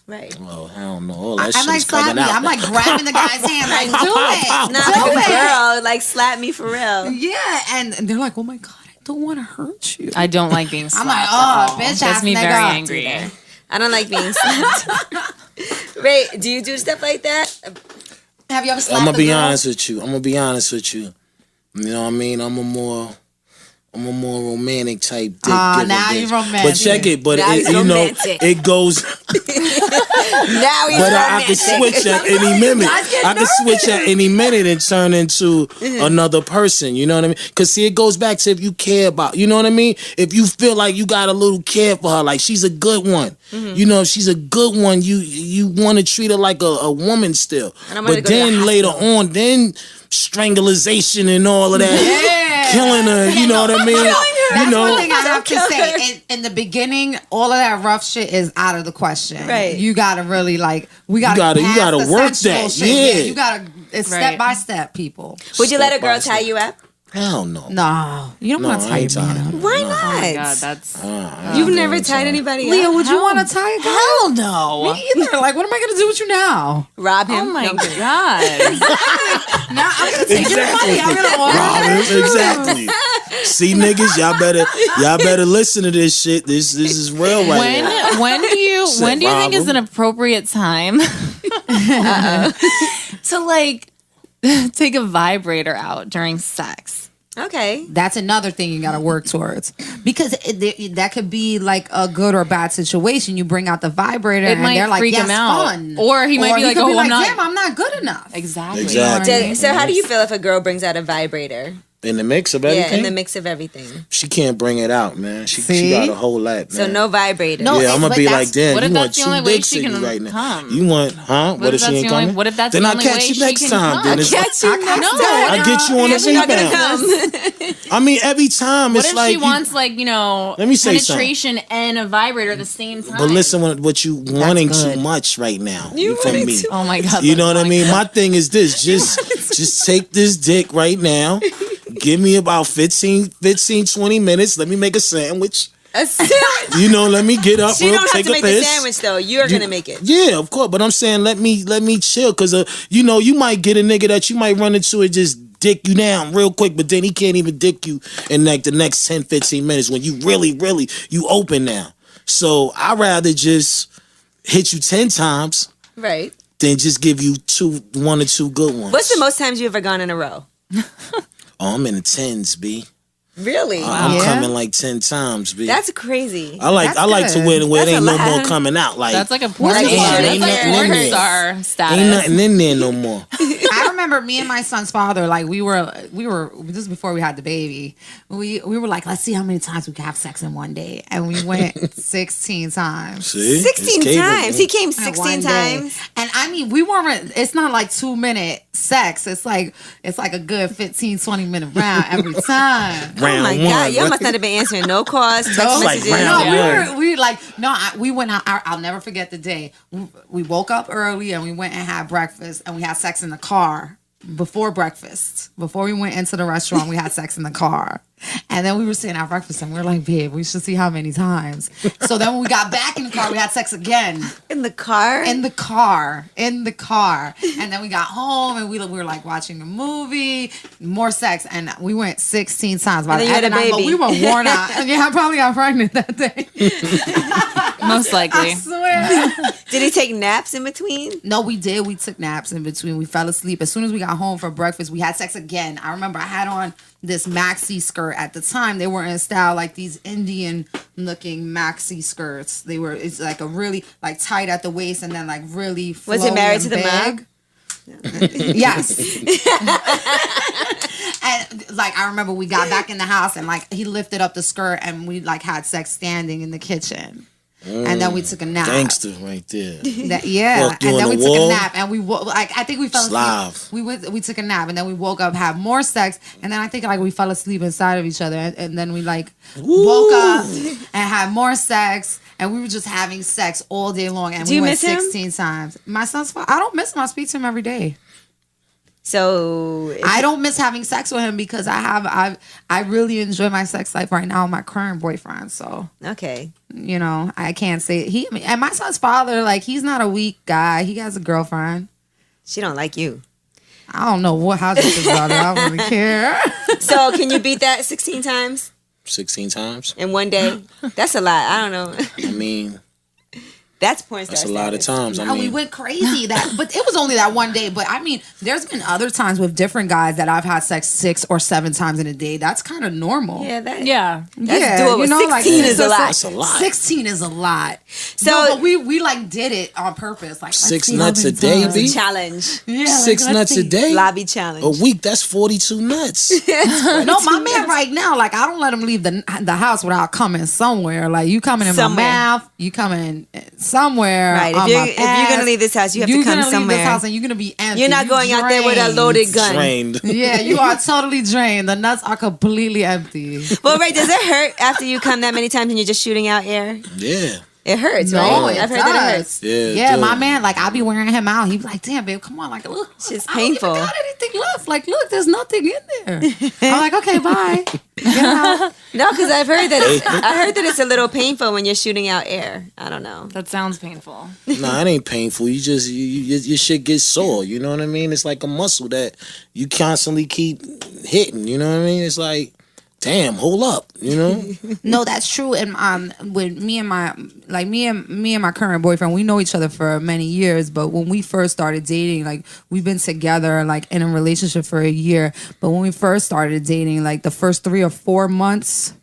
Right. Oh, hell no. All that I'm shit's like slap coming me. out. I'm like grabbing the guy's hand, like do it, Not do like a it. girl, like slap me for real. Yeah, and they're like, "Oh my god, I don't want to hurt you." I don't like being slapped. I'm like, at "Oh, all. bitch Gets ass me nigga." very angry. I don't like being slapped. Ray, do you do stuff like that? Have you ever slapped I'm gonna a be girl? honest with you. You know what I mean? I'm a more romantic type dick giver now bitch. you romantic. But check it, but Now it, he's you know, romantic. it goes. Now he's But I romantic. can switch at any minute. I can switch at any minute and turn into another person. You know what I mean? Because see, it goes back to if you care about. You know what I mean? If you feel like you got a little care for her, like she's a good one. You know, if she's a good one, you want to treat her like a woman still. don't wanna But go to the then later on, then strangulation and all of that, killing her. You know what I mean? That's You know. one thing I have to say. In the beginning, all of that rough shit is out of the question. Right. You gotta really like. We gotta. You gotta pass the work sensual that, shit. yeah. You gotta. It's Right. step by step, people. Would you let a Step by girl tie step. you up? Hell no. No, you don't No, want to I tie ain't your man tying. up. Why not? Oh my god, that's You've never tied anybody Leah, up? would you want to tie a girl? hell no. Me either. Like, what am I gonna do with you now? Rob him? Oh my No. god. Now I'm gonna take your money. I'm gonna order. Robin, exactly. See, niggas, y'all better listen to this shit. This is real right now. when do you think is an appropriate time to like take a vibrator out during sex? Okay. That's another thing you got to work towards, because that could be like a good or bad situation. You bring out the vibrator It and might they're like, freak yes, him out. fun. Or he might be like, could "Oh, I'm not-" damn, I'm not good enough. Exactly. Exactly. So how do you feel if a girl brings out a vibrator? In the mix of Yeah, everything, in the mix of everything. she can't bring it out, man. She See? got a whole lot, man. So no vibrator. No, Yeah, I'm gonna but be that's- like, damn, what if you want that's the two only way big she ciggies can right now. come? You want, huh? What if she ain't coming? What if that's then the I'll only catch way you she next can time. come? Then it's, Catch you next No, time. I get you on Yes, the you're not gonna rebound. come. I mean, every time What it's if like she wants like, you know, Let me say penetration and a vibrator at the same time? But listen, what you wanting good. too much right now You from wanting me. too Oh my god. You know what I that's mean? like- My thing is this: just take this dick right now. Give me about 15, 20 minutes. Let me make a sandwich. A sandwich. You know, let me get up, She real, don't have take to a make the piss. sandwich though. You're gonna make it. Yeah, of course. But I'm saying let me chill, cause you know, you might get a nigga that you might run into and just dick you down real quick, but then he can't even dick you in like the next 10, 15 minutes when you really, you open now. So I'd rather just hit you 10 times Right. than just give you one or two good ones. What's the most times you ever gone in a row? Oh, I'm in the 10s, B. Really? I'm Yeah. coming like 10 times, B. That's crazy. I like That's to good. where That's it ain't a no lot. more coming out. Like That's like a porn Like, star. yeah, That's ain't like nothing in porn there. star status. ain't nothing in there no more. I remember me and my son's father, like we were this is before we had the baby. We were like, let's see how many times we can have sex in one day, and we went 16 times. See? 16 It's capable. times. He came in 16 one day. times. And I mean, we weren't, it's not like 2-minute sex. It's like a good 15, 20-minute round every time. Oh my Round God. one. Y'all must not have been answering no calls, text No, like messages. round no, one. we went out. I'll never forget the day. We woke up early and we went and had breakfast and we had sex in the car. before breakfast. Before we went into the restaurant, we had sex in the car. And then we were sitting at breakfast and we were like, babe, we should see how many times. So then when we got back in the car, we had sex again. In the car? In the car. And then we got home and we were like watching a movie, more sex. And we went 16 times by the end of the night. But we were worn out. Yeah, I probably got pregnant that day. Most likely. I swear. Did he take naps in between? No, we did. We took naps in between. We fell asleep. As soon as we got home for breakfast, we had sex again. I remember I had on this maxi skirt at the time. They were in style like these Indian looking maxi skirts. It's like a really like tight at the waist and then like really flowy. Was it married to the mug? Yes. And like I remember we got back in the house and like he lifted up the skirt and we like had sex standing in the kitchen. And then we took a nap. Gangster right there. Yeah. And then we took a nap and we like I think we fell asleep. Slav. We took a nap and then we woke up, had more sex, and then I think like we fell asleep inside of each other and then we like woke up and had more sex and we were just having sex all day long and we went 16 times. My son's I don't miss him. I speak to him every day. So I don't miss having sex with him because I really enjoy my sex life right now with my current boyfriend. So okay, you know, I can't say and my son's father, like he's not a weak guy. He has a girlfriend. She don't like you. I don't know how this is about it. I don't really care. So can you beat that 16 times? 16 times in one day? That's a lot. I don't know. I mean, that's porn star. That's a lot of times. We went crazy but it was only that one day. But I mean, there's been other times with different guys that I've had sex 6 or 7 times in a day. That's kind of normal. Yeah, that's doable. You know, 16 is a lot. That's a lot. 16 is a lot. So but we like did it on purpose. Like 6 nuts a day, B? Challenge. Yeah, 6 nuts a day? Lobby challenge. A week, that's 42 nuts. No, my man right now, like I don't let him leave the house without coming somewhere. Like you coming in my mouth, you coming somewhere. Right. If you're gonna leave this house, you have to come somewhere. Leave this house and you're gonna be empty. You're not going out there with a loaded gun. Drained. Yeah, you are totally drained. The nuts are completely empty. Well, right. Does it hurt after you come that many times and you're just shooting out air? Yeah. It hurts, no, right? I've heard that it hurts. Yeah, my man, like I be wearing him out. He be like, "Damn, babe, come on, like, look, it's just painful. I don't even got anything left. Like, look, there's nothing in there." I'm like, "Okay, bye." No, because I've heard that it's a little painful when you're shooting out air. I don't know. That sounds painful. Nah, it ain't painful. You just your shit gets sore. You know what I mean? It's like a muscle that you constantly keep hitting. You know what I mean? It's like, damn, hold up, you know? No, that's true. And with me and my current boyfriend, we know each other for many years. But when we first started dating, like we've been together, like in a relationship for a year. But when we first started dating, like the first 3 or 4 months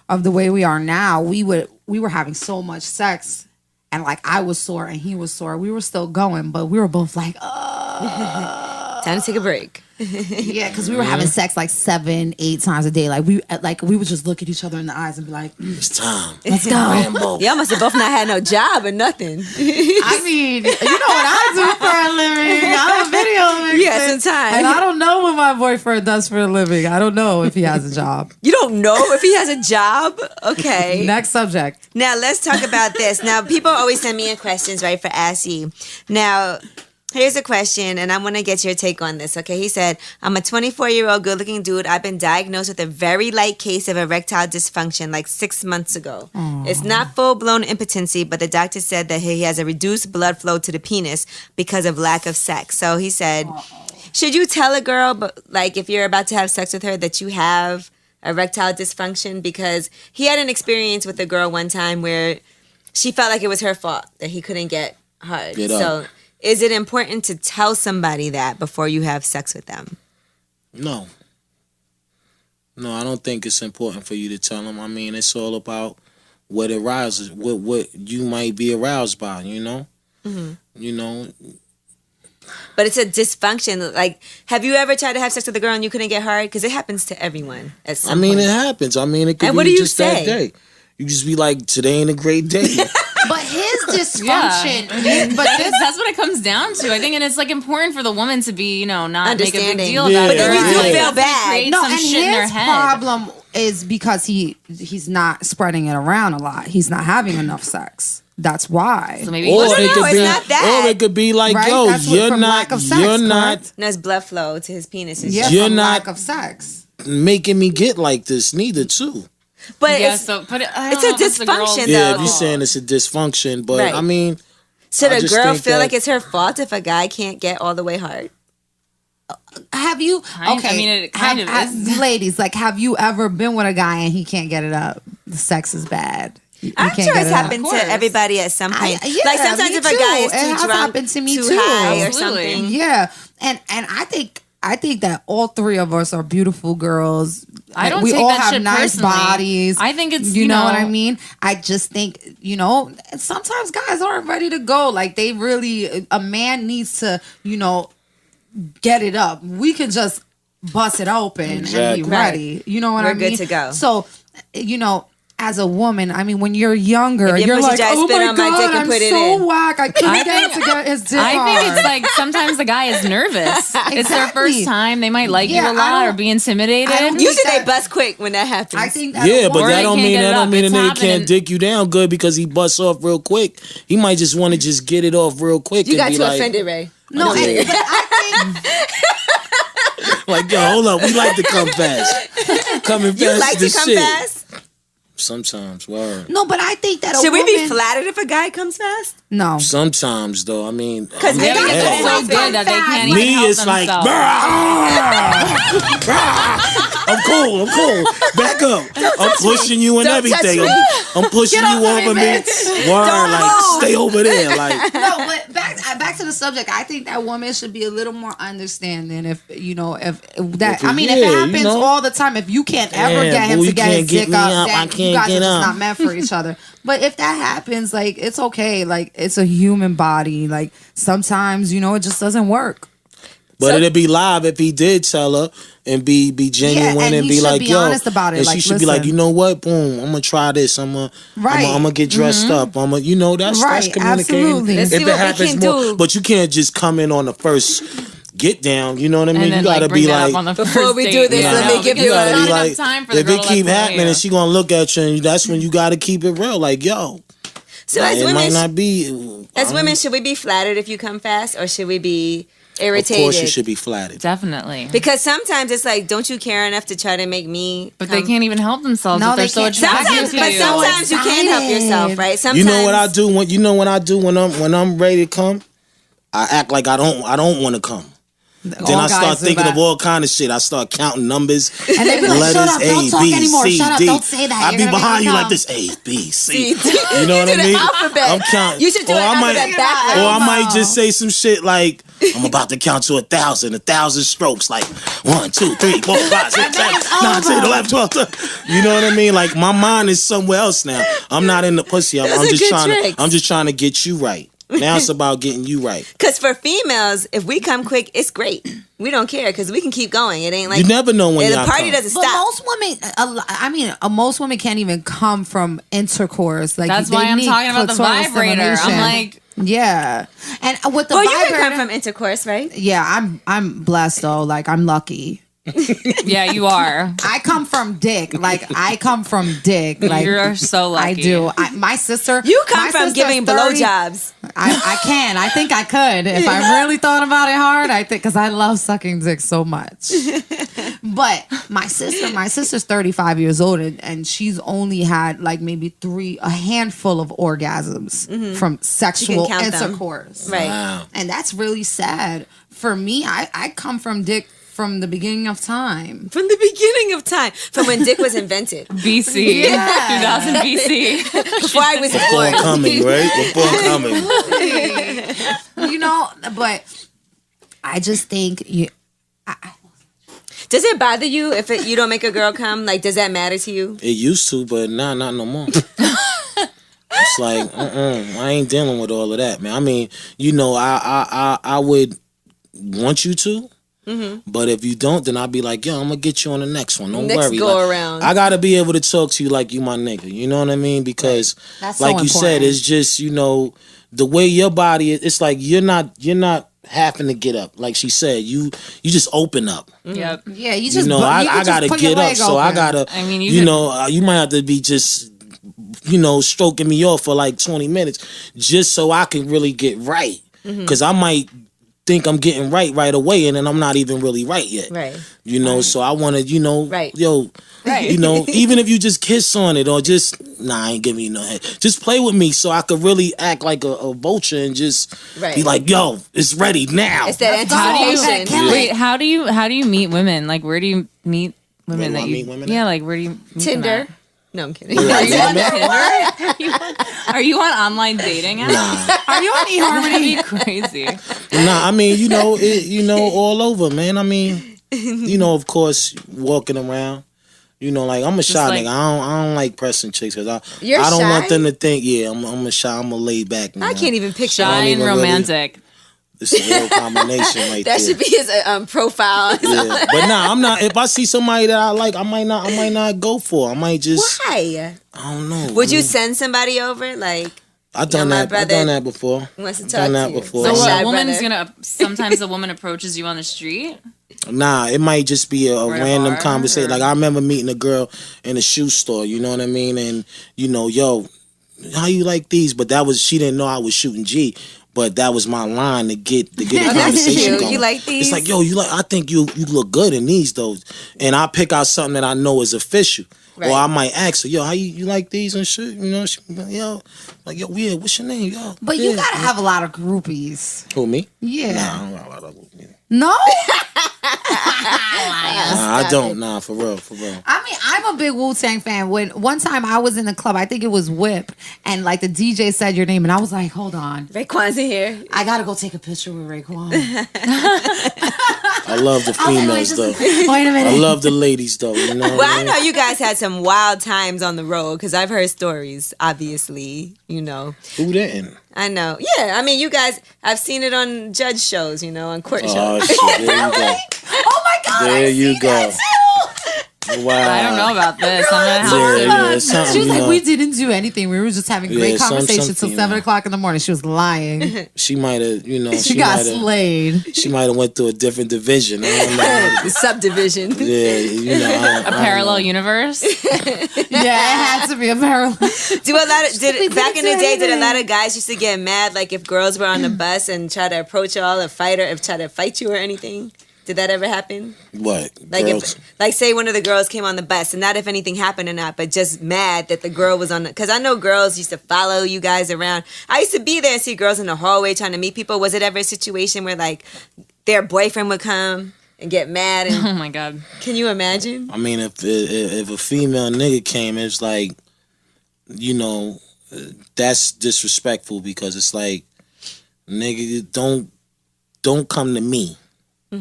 of the way we are now, we were having so much sex, and like I was sore and he was sore. We were still going, but we were both like, time to take a break. Yeah, because we were having sex like 7, 8 times a day. Like we would just look at each other in the eyes and be like, it's time. Let's go. Rambo. Y'all must have both not had no job or nothing. I mean, you know what I do for a living. I'm a video mixer. You had some time. And I don't know what my boyfriend does for a living. I don't know if he has a job. You don't know if he has a job? Okay. Next subject. Now, let's talk about this. Now, people always send me in questions, right, for Ask You. Now, here's a question, and I want to get your take on this, okay? He said, I'm a 24-year-old good-looking dude. I've been diagnosed with a very light case of erectile dysfunction like 6 months ago. Aww. It's not full-blown impotency, but the doctor said that he has a reduced blood flow to the penis because of lack of sex. So he said, should you tell a girl, like if you're about to have sex with her, that you have erectile dysfunction? Because he had an experience with a girl one time where she felt like it was her fault that he couldn't get hard. So is it important to tell somebody that before you have sex with them? No, I don't think it's important for you to tell them. I mean, it's all about what arouses, what you might be aroused by, you know? Mm-hmm. You know? But it's a dysfunction. Like, have you ever tried to have sex with a girl and you couldn't get hard? Because it happens to everyone at some point. It happens. I mean, it could and be what do you just say? that day. You just be like, today ain't a great day. But his dysfunction, that's what it comes down to, I think, and it's like important for the woman to be, you know, not make a big deal about it. But then you do feel bad. No, some and shit in their his head. problem is because he's not spreading it around a lot. He's not having enough sex. that's why. So maybe Or no, it could it's be, not that. or it could be like, Right? yo, That's you're from not, lack of sex, you're not correct? No, it's blood flow to his penis. Yeah, You're from not- lack of sex. making me get like this neither too. But yeah, it's, so put it. I it's don't a know if it's the girl's dysfunction, Yeah, though. if you're saying it's a dysfunction, but Right. I mean, should I a just girl think feel that- like it's her fault if a guy can't get all the way hard? Have you? Kind- Okay, I mean, it kind of is. Ladies, like, have you ever been with a guy and he can't get it up? The sex is bad. You I'm can't sure get it's it up. happened Of to course. everybody at some point. yeah, like sometimes me if a guy too. is It too has drunk, happened to me too too. high or Absolutely. something. Yeah, and I think that all three of us are beautiful girls. I don't we take all that have shit nice personally. bodies. I think it's, you know what I know- mean. I just think sometimes guys aren't ready to go. Like they really, a man needs to get it up. We can just bust it open and Exactly. be ready. You know what We're I mean? good to go. So as a woman, I mean, when you're younger, If your you're pussy like, dry, oh spit my on my god, dick and I'm put it so in." whack. I can't get to get his dick I think hard. it's like sometimes the guy is nervous. It's their Exactly. first time. They might like Yeah, you a I lot or don't- be intimidated. I don't Usually think they that- bust quick when that happens. I think that yeah, but Or that they don't can't mean get that it don't up. mean a It's nigga happening. can't dick you down good because he busts off real quick. He might just want to just get it off real quick. you and got be too like, offended, Ray. no, but I think Like, yo, hold up, we like to come fast. Coming fast You like to is come shit. fast? Sometimes, word. no, but I think that a Should we be woman- flattered if a guy comes fast? No, Sometimes though, I mean, 'Cause I'm they Yeah, gotta because get it's so always good that they can't even me, help it's like, themselves. I'm cool. Back up. I'm pushing you and Don't touch everything. me. I'm pushing Get you off of over me, me. bitch. Word, Don't like move. stay over there. Like, no, but back to the subject. I think that woman should be a little more understanding. If that, If I mean, yeah, if it you happens know. all the time, if you can't ever Yeah, get him boo, to you get can't his get dick me up, up. then I you can't guys get are just up. not meant for each other. But if that happens, like it's okay. Like it's a human body. Like sometimes it just doesn't work. but it'd be live if he did tell her and be genuine and and he be should like, be yo, honest about it, and like, she should be like, listen. you know what, boom, I'm gonna try this. I'm Right. gonna get dressed up. that's Right, communicating. absolutely. Let's see If what it we happens can more, do. but you can't just come in on the first get down. You know what I mean? And then You gotta bring be that like, up on the Before first we date. do this, Yeah, let no, me give because you there's a- not be enough like, time for the if girl it to keep let happening, you. and she gonna look at you, and that's when you gotta keep it real. Like, yo, So as it women, might not be. should we be flattered if you come fast, or should we be Of irritated? course, you should be flattered. Definitely. Because sometimes it's like, don't you care enough to try to make me? But they can't even help themselves No, if they're they so can't. attracted Sometimes, to but you. sometimes you can't help yourself, right? Sometimes You know what I do when I do when I'm ready to come? I act like I don't want to come. Then I start thinking of all kind of shit. I start counting numbers, And they be like, letters, shut up, don't A, talk B, anymore. C, Shut up, D. don't say that. I You're be gonna make behind me you come. like this, A, B, C. See, You know what I do the mean? alphabet. I'm counting. You should do Or an I might- alphabet backwards. Or I might just say some shit like, I'm about to count to 1,000 strokes. Like 1, 2, 3, 4, 5, 6, 7, 9, 10, 11, 12. 13. You know what I mean? Like my mind is somewhere else now. I'm not in the pussy. I'm Those are just good trying tricks. to. I'm just trying to get you right. Now it's about getting you right. Because for females, if we come quick, it's great. We don't care because we can keep going. It ain't like You never know when the y'all party come. doesn't But stop. most women can't even come from intercourse. Like That's they why I'm need talking about the clitoral vibrator. I'm stimulation. like, yeah, and with the Well, you vibrator, can come from intercourse, right? yeah, I'm blessed though. Like I'm lucky. yeah, you are. I come from dick. Like I come from dick. Like You're so lucky. I do. My sister. You come my from sister's giving 30. blowjobs. I can. I think I could if I really thought about it hard. I think because I love sucking dick so much. But my sister's 35 years old and she's only had like maybe a handful of orgasms from sexual count them. intercourse. Right. Wow. And that's really sad. For me, I come from dick from the beginning of time. From the beginning of time. From when dick was invented. BC. Yeah. 2000 BC. Before I was Before born. coming, right? Before coming. You know, but I just think Does it bother you if you don't make a girl come? Like, does that matter to you? It used to, but now not no more. It's like, I ain't dealing with all of that, man. I mean, I would want you to, but if you don't, then I'll be like, yo, I'm gonna get you on the next one. Don't Next worry. go Like, around. I gotta be able to talk to you like you my nigga. You know what I mean? Because, That's so like you said, important. it's just the way your body is. It's like you're not having to get up. Like she said, you just open up. Yep. yeah, you just I just gotta put your get up, leg so I open. gotta. I mean, you might have to be just stroking me off for like 20 minutes just so I can really get right. Because I might think I'm getting right away, and then I'm not even really right yet. Right. So I want to, Right. Right. even if you just kiss on it or just, I ain't giving you no head. Just play with me so I could really act like a vulture and just be like, yo, it's ready now. It's that anticipation. Wait, how do you meet women? Like, where do you meet women Where do that I you meet women Yeah, at? like where do you meet Tinder. them at? No, I'm kidding. Yeah, Are you on yeah, Tinder? Are you on online dating apps? Nah. Are you on eHarmony? That'd be crazy. Nah, I mean, all over, man. I mean, of course, walking around. Like I'm a shy like- nigga. I don't like pressing chicks because You're I don't shy? want them to think. Yeah, I'm a shy. I'm a laid back. I can't even picture Shy and even really- romantic. It's a real combination right that there. should be his profile. Yeah, but nah, I'm not. If I see somebody that I like, I might not go for. I might just. Why? I don't know. Would you send somebody over? Like, I've done my that. I've brother done that before. wants to talk Done that to you. before. So My shy a woman's brother. sometimes a woman approaches you on the street. Nah, it might just be a Or at a random bar, conversation. or- Like I remember meeting a girl in a shoe store. You know what I mean? And yo, how you like these? But she didn't know I was shooting G. But that was my line to get a That's conversation cute. going. You like these? It's like, yo, I think you look good in these though. And I pick out something that I know is official. Right. Or I might ask her, yo, how you like these and shit? She, yo, like, yo, yeah, what's your name? Yo. But you gotta have a lot of groupies. Who, me? Yeah. Nah, I don't got a lot of them. No? Nah, I don't. Nah, for real. I mean, I'm a big Wu-Tang fan. When one time I was in the club, I think it was Whip, and like the DJ said your name, and I was like, hold on. Raekwon's in here. I gotta go take a picture with Raekwon. I love the females though. Wait a minute. I love the ladies though. You know. Well, I know you guys had some wild times on the road because I've heard stories, obviously, Who didn't? I know. Yeah, I mean, you guys, I've seen it on judge shows, on court Oh shows. shit! There you go. Oh my God. There I've you seen go. that too. I Wow. don't know about this. I'm gonna have Yeah, to. it's something, She was like, you know. we didn't do anything. We were just having great Yeah, conversations till something, 7 o'clock in the morning. She was lying. She might have, She got slayed. She might have went to a different division. I don't know. The subdivision. Yeah, A parallel universe. Yeah, it had to be a parallel. Back in the day, did a lot of guys used to get mad, like if girls were on the bus and try to approach y'all or fight or try to fight you or anything? Did that ever happen? What? Like Girls? say one of the girls came on the bus, and not if anything happened or not, but just mad that the girl was on the. Because I know girls used to follow you guys around. I used to be there and see girls in the hallway trying to meet people. Was it ever a situation where like their boyfriend would come and get mad? And Oh my god. can you imagine? I mean, if a female nigga came, it's like, that's disrespectful because it's like, nigga, don't come to me,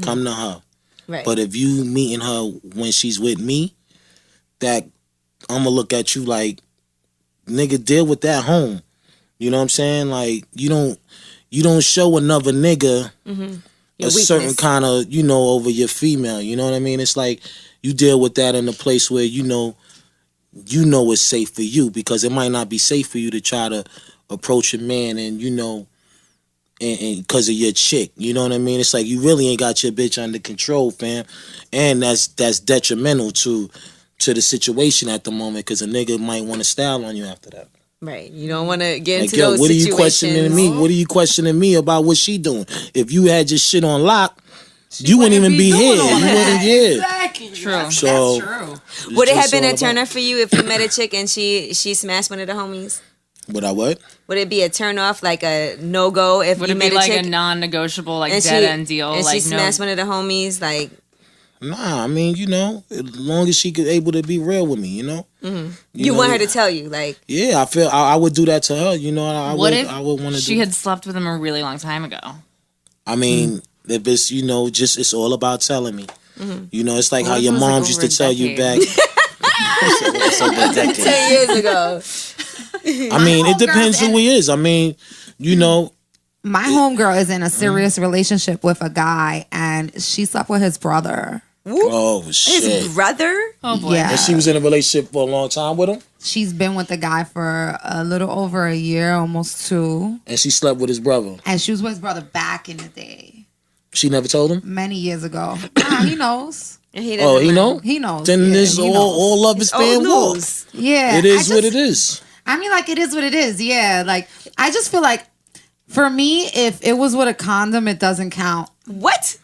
come to her. Right. But if you meeting her when she's with me, that I'm gonna look at you like, nigga, deal with that home. You know what I'm saying? Like you don't show another nigga a certain kind of over your female. You know what I mean? It's like you deal with that in a place where you know it's safe for you because it might not be safe for you to try to approach a man and and because of your chick, you know what I mean? It's like you really ain't got your bitch under control, fam, and that's detrimental to the situation at the moment because a nigga might want to style on you after that. Right. You don't want to get Like, into yo, those what are you situations. questioning me? What are you questioning me about what she doing? If you had your shit on lock, you wouldn't even be here. You wouldn't, Exactly. True. So That's true. it's Would it have just been all a about- turner for you if you met a chick and she smashed one of the homies? Would I what? Would it be a turn off, like a no go if Would you it met be a like chick a non-negotiable, like and dead end deal? and Like she smashed one of the homies? Like, Nah, I mean, as long as she could able to be real with me, you you want her to tell you, like, Yeah, I feel I would do that to her. I What would. if I would want to. she had slept with him a really long time ago? I mean, if it's just it's all about telling me. It's like how if your it was, like, moms used to over a tell you back. decade? It's over a decade. 10 years ago. I mean, it homegirls depends who he is. I mean, My homegirl is in a serious relationship with a guy, and she slept with his brother. oh shit. His brother? Oh boy. Yeah. And she was in a relationship for a long time with him, She's been with the guy for a little over a year, almost 2. and she slept with his brother. And she was with his brother back in the day, She never told him. many years ago. He knows. And he Oh, doesn't he mind. know. He knows. Then Yeah, this he knows. all love is Oh, fair walk. news. Yeah. It is what it is. I mean, like, it is what it is. Yeah. Like, I just feel like, for me, if it was with a condom, it doesn't count. What?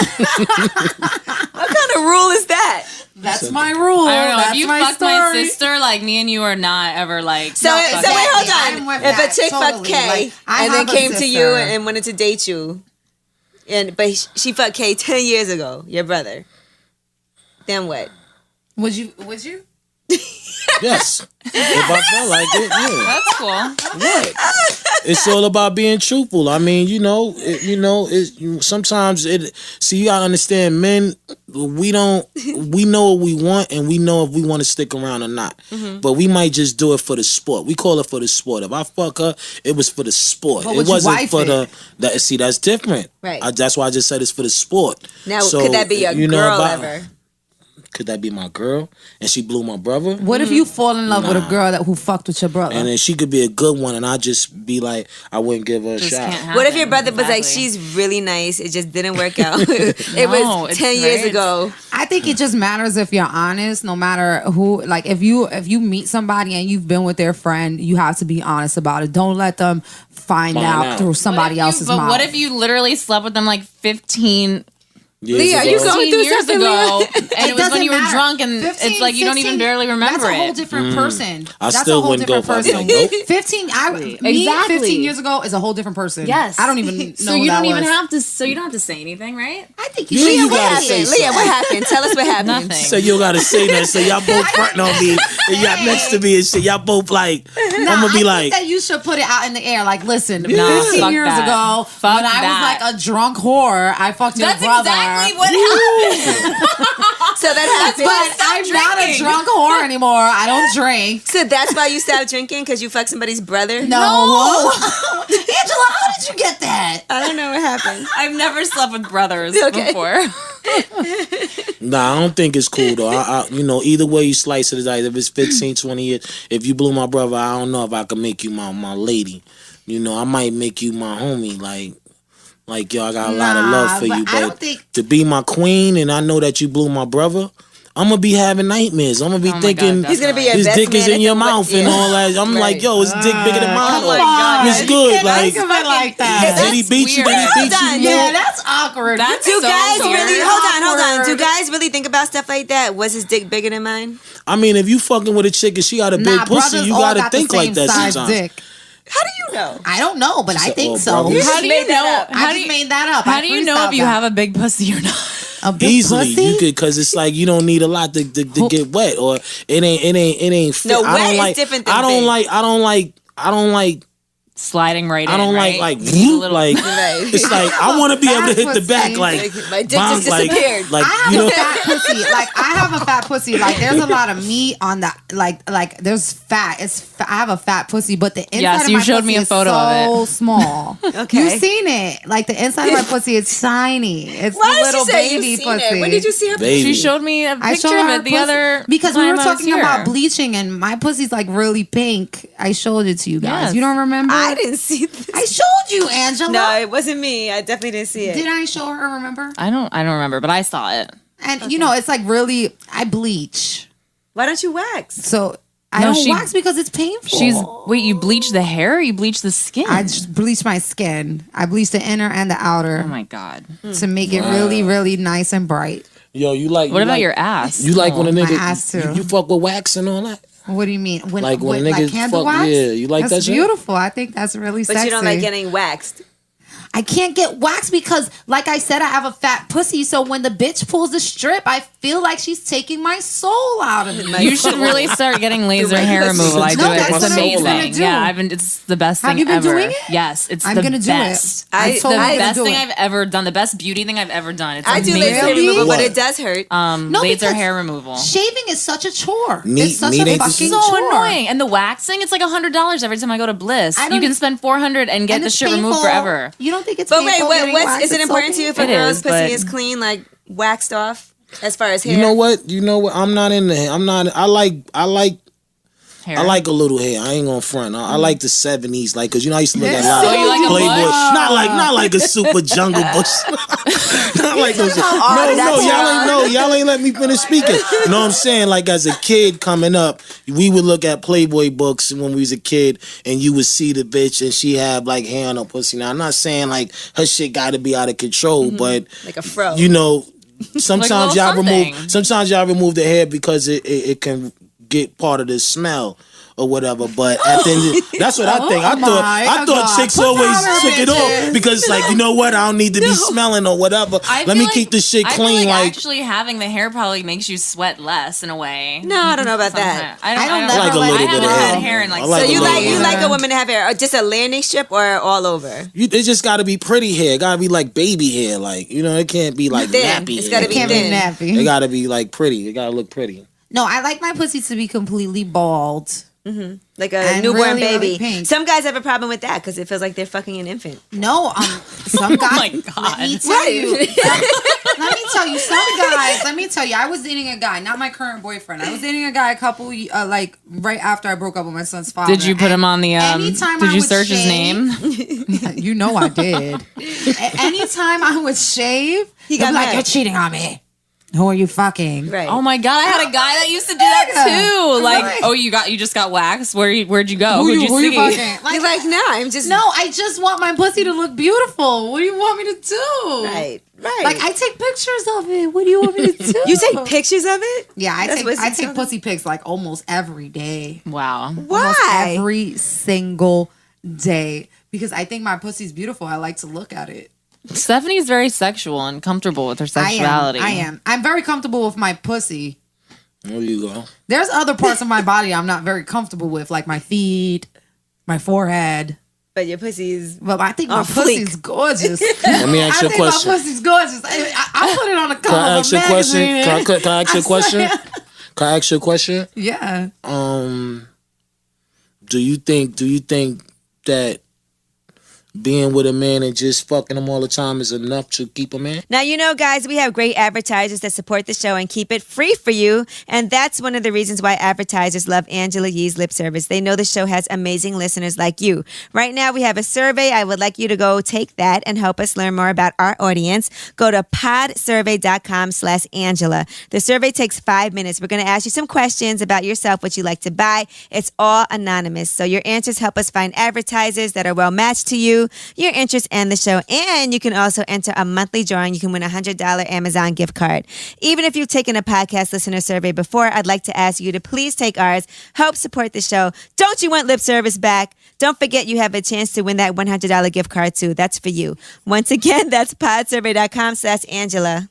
What kind of rule is that? That's my rule. I don't know. That's If you my fucked story. my sister, like me and you are not ever like. So wait, hold I'm on. with If that, a chick fucked totally. Kay Like, I and then have a came to you sister. and wanted to date you, but she fucked Kay 10 years ago, your brother, then what? Would you? Yes. If I felt like it, yeah. That's cool. Right. It's all about being truthful. I mean, sometimes it. See, you gotta understand, men. We know what we want, and we know if we want to stick around or not. Mm-hmm. But we might just do it for the sport. We call it for the sport. If I fuck her, it was for the sport. But it wasn't for the. See, that's different. Right. That's why I just said it's for the sport. Now, So, could that be your girl ever? Could that be my girl? And she blew my brother? What if you fall in love with a girl who fucked with your brother? And then she could be a good one, and I just be like, I wouldn't give her a Just shot. can't happen. What if your brother was like, Exactly. she's really nice, it just didn't work out? It No, was it's 10 years great. ago. I think it just matters if you're honest, no matter who. Like, if you meet somebody and you've been with their friend, you have to be honest about it. Don't let them find out through somebody else's mouth. But what if you literally slept with them like 15 Leah, are you ago. going through years something, ago, Leah? and it was when you were drunk, and 15, it's like you don't even 16, barely remember That's a whole it. different person. I That's still a whole wouldn't go different for it. person. Like, nope. 15, Exactly. 15 years ago is a whole different person. Yes, I don't even know So who you that don't even was. have to. So you don't have to say anything, right? I think Yeah, you you should. What gotta say happened? Leah, what happened? Tell us what happened. Nothing. So you gotta say that. So y'all both fronting on me, and y'all next to me and shit. Y'all both like, I'm gonna be I like, think that you should put it out in the air. Like, listen, Nah, 15 fuck years that. ago, Fuck when I that. was like a drunk whore, I fucked your That's brother. exactly what happened. So that happened. But I'm not a drinking. drunk whore anymore. I don't drink. So that's why you stopped drinking? Because you fucked somebody's brother? No. Angela, how did you get that? I don't know what happened. I've never slept with brothers Okay. before. nah, I don't think it's cool though. Either way you slice it, like if it's 15, 20 years, if you blew my brother, I don't know if I can make you my lady. I might make you my homie. Like yo, I got a lot of love for but you, I don't but think- to be my queen, and I know that you blew my brother, I'm gonna be having nightmares. I'm gonna be Oh my thinking God, He's going to be your his best dick man is in at your the mouth and all that. I'm like, yo, his dick bigger than mine. Oh my God. It's good. Like, Think of it like that. did he beat you? Did he weird. beat you? Hold on. Yeah, that's awkward. That's Do so guys weird. really, hold on. Do Awkward. guys really think about stuff like that? Was his dick bigger than mine? I mean, if you fucking with a chick and she got a big pussy, brothers you all gotta got the think like same that size sometimes. dick. How do you know? I don't know, but I So, think all so. brothers. How do you know? I just made that up. How do you know if you have a big pussy or not? a big Easily, pussy? you could, cause it's like you don't need a lot to get wet, or it ain't fit. No, I wet don't is like. different than I don't big. like. I don't like. Sliding right in. I don't right? like You need a little- like. Right. It's like I want to be able to hit the Pussy. back like. My dick bonk, just disappeared. Like I have you know. a fat pussy. Like I have a fat pussy. Like there's a lot of meat on the like there's fat. I have a fat pussy, but the inside Yes, of you my showed pussy me a is photo so of it. small. Okay. You've seen it. Like the inside of my pussy is tiny. It's Why the did little she say baby you've seen pussy. it? When did you see her? Baby. She showed me a I picture showed of her it the pussy- other because we time were I was talking about here. bleaching and my pussy's like really pink. I showed it to you guys. Yes. You don't remember? I didn't see this. I showed you, Angela. No, it wasn't me. I definitely didn't see it. Did I show her? Remember? I don't remember, but I saw it. And it's like really. I bleach, Why don't you wax? so I No, don't she- wax because it's painful. Wait, you bleach the hair or you bleach the skin? I just bleach my skin. I bleach the inner and the outer oh my God. to make it really, really nice and bright. Yo, you like. What you about like, your ass? You like when a my nigga ass, too. You fuck with wax and all that? What do you mean? When Like when with, niggas candle fuck- wax? yeah, you like That's that shit? beautiful. I think that's really But sexy. you don't like getting waxed. I can't get waxed because, like I said, I have a fat pussy. So when the bitch pulls the strip, I feel like she's taking my soul out of me. You should really start getting laser hair removal. I do No, it. that's It's what I'm amazing. gonna do. Yeah, it's the best thing Have you been ever. doing it? Yes, it's I'm the gonna do best. it. I The told The you to best do thing it. I've ever done. The best beauty thing I've ever done. It's I do amazing. laser hair Really? removal, but What? it does hurt. No, Laser because hair removal. Shaving is such a chore. Meat- it's such meat a ain't the fucking same. So chore. annoying. And the waxing, it's like $100 every time I go to Bliss. I You don't- can spend $400 and get And the it's shit removed painful. forever. You don't think it's But wait, painful getting what's waxed? is it It's so important to you if a It girl's is, pussy but- is clean, like waxed off, as far as hair? You know what? I'm not in the. I'm not. I like. hair. I like a little hair. I ain't gonna front. I like the 70s, like, cause I used to look at a lot So of you like a Playboy. bush? Not like a super jungle bush. Not like those. No, y'all ain't let me finish speaking. You know what I'm saying? Like as a kid coming up, we would look at Playboy books when we was a kid, and you would see the bitch and she had like hair on her pussy. Now I'm not saying like her shit got to be out of control, but Like a fro. you know, sometimes Like a y'all little remove the hair because it can get part of the smell or whatever. But at the end, that's what I think. I thought chicks always took it off because it's like, you know what, I don't need to be smelling or whatever. Let me keep the shit clean. I feel like actually having the hair probably makes you sweat less in a way. No, I don't know about that. I don't know. like a little I bit haven't of had hair. hair in like I like So a you little like bit. you like a woman to have hair, or just a landing strip, or all over? It just got to be pretty hair. It got to be like baby hair. Like, you know, it can't be like Thin. nappy. It's hair. gotta be Can't be thin. nappy. It got to be like pretty. It got to look pretty. No, I like my pussy to be completely bald. Like a And newborn really, baby. really pink. Some guys have a problem with that because it feels like they're fucking an infant. No, some guys. my God. Let me tell you. Let me tell you. I was dating a guy, not my current boyfriend. I was dating a guy a couple, like right after I broke up with my son's father. Did you put him on the? anytime Did I you would search his shave- name? You know I did. Anytime I would shave, he got got like, mad. "You're cheating on me. Who are you fucking?" Right. Oh my God! I had a guy that used to do that too. Like, oh, you just got waxed. Where'd you go? Who'd you Who see? you fucking? He's like, no, I'm just No, I just want my pussy to look beautiful. What do you want me to do? Right. Like I take pictures of it. What do you want me to do? You take pictures of it? Yeah, I That's what take she's talking- pussy pics like almost every day. Wow. Almost Why? every single day. Because I think my pussy's beautiful. I like to look at it. Stephanie's very sexual and comfortable with her sexuality. I am. I'm very comfortable with my pussy. There you go. There's other parts of my body I'm not very comfortable with, like my feet, my forehead. But your pussy is But I think my On fleek. pussy's gorgeous. Let me ask you a I think question. my pussy's gorgeous. I put it on the cover Can I of ask a you a question? magazine. Can I ask you a question? swear. Can I ask you a question? Yeah. Do you think that being with a man and just fucking him all the time is enough to keep a man? Now, you know, guys, we have great advertisers that support the show and keep it free for you. And that's one of the reasons why advertisers love Angela Yee's lip service. They know the show has amazing listeners like you. Right now, we have a survey. I would like you to go take that and help us learn more about our audience. Go to podsurvey.com/Angela. The survey takes 5 minutes. We're going to ask you some questions about yourself, what you like to buy. It's all anonymous. So your answers help us find advertisers that are well matched to you, your interests, and the show. And you can also enter a monthly drawing. You can win a $100 Amazon gift card. Even if you've taken a podcast listener survey before, I'd like to ask you to please take ours. Help support the show. Don't you want lip service back? Don't forget you have a chance to win that $100 gift card too. That's for you. Once again, that's podsurvey.com/Angela.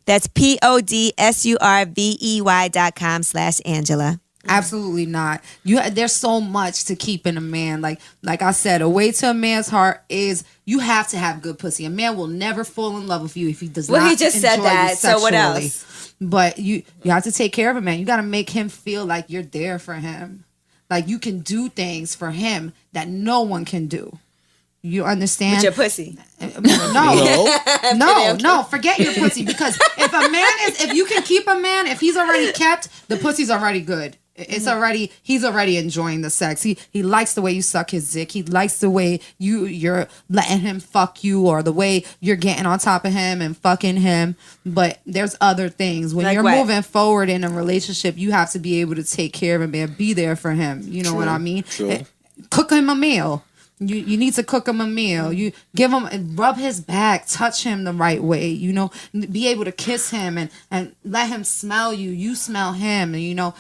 That's podsurvey.com/Angela. Absolutely not. There's so much to keep in a man. Like I said, a way to a man's heart is you have to have good pussy. A man will never fall in love with you if he does not. Well, he just said enjoy you that, so what sexually. else? But you have to take care of a man. You got to make him feel like you're there for him. Like you can do things for him that no one can do. You understand? With your pussy. No, forget your pussy, because if you can keep a man, if he's already kept, the pussy's already good. He's already enjoying the sex. He likes the way you suck his dick. He likes the way you're letting him fuck you, or the way you're getting on top of him and fucking him. But there's other things. When like you're what? moving forward in a relationship, you have to be able to take care of him and be there for him. You know what I mean? True. Cook him a meal. You need to cook him a meal. You give him, rub his back, touch him the right way. You know, be able to kiss him and let him smell you. You smell him. And, you know,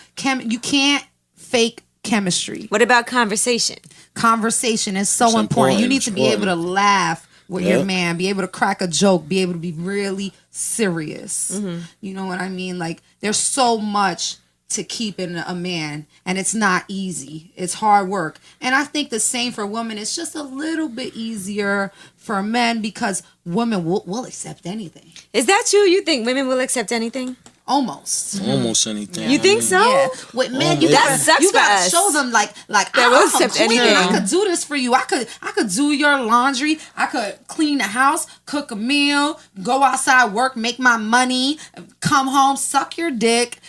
you can't fake chemistry. What about conversation? Conversation is so important. You need to be able to laugh with your man, be able to crack a joke, be able to be really serious. You know what I mean? Like, there's so much to keep in a man, and it's not easy. It's hard work. And I think the same for women. It's just a little bit easier for men because women will accept anything. Is that true? You think women will accept anything? Almost. Almost anything. You think so? Yeah. With men, you That sucks for gotta us. show them like That will accept I'm clean. anything. I could do this for you. I could do your laundry. I could clean the house, cook a meal, go outside, work, make my money, come home, suck your dick.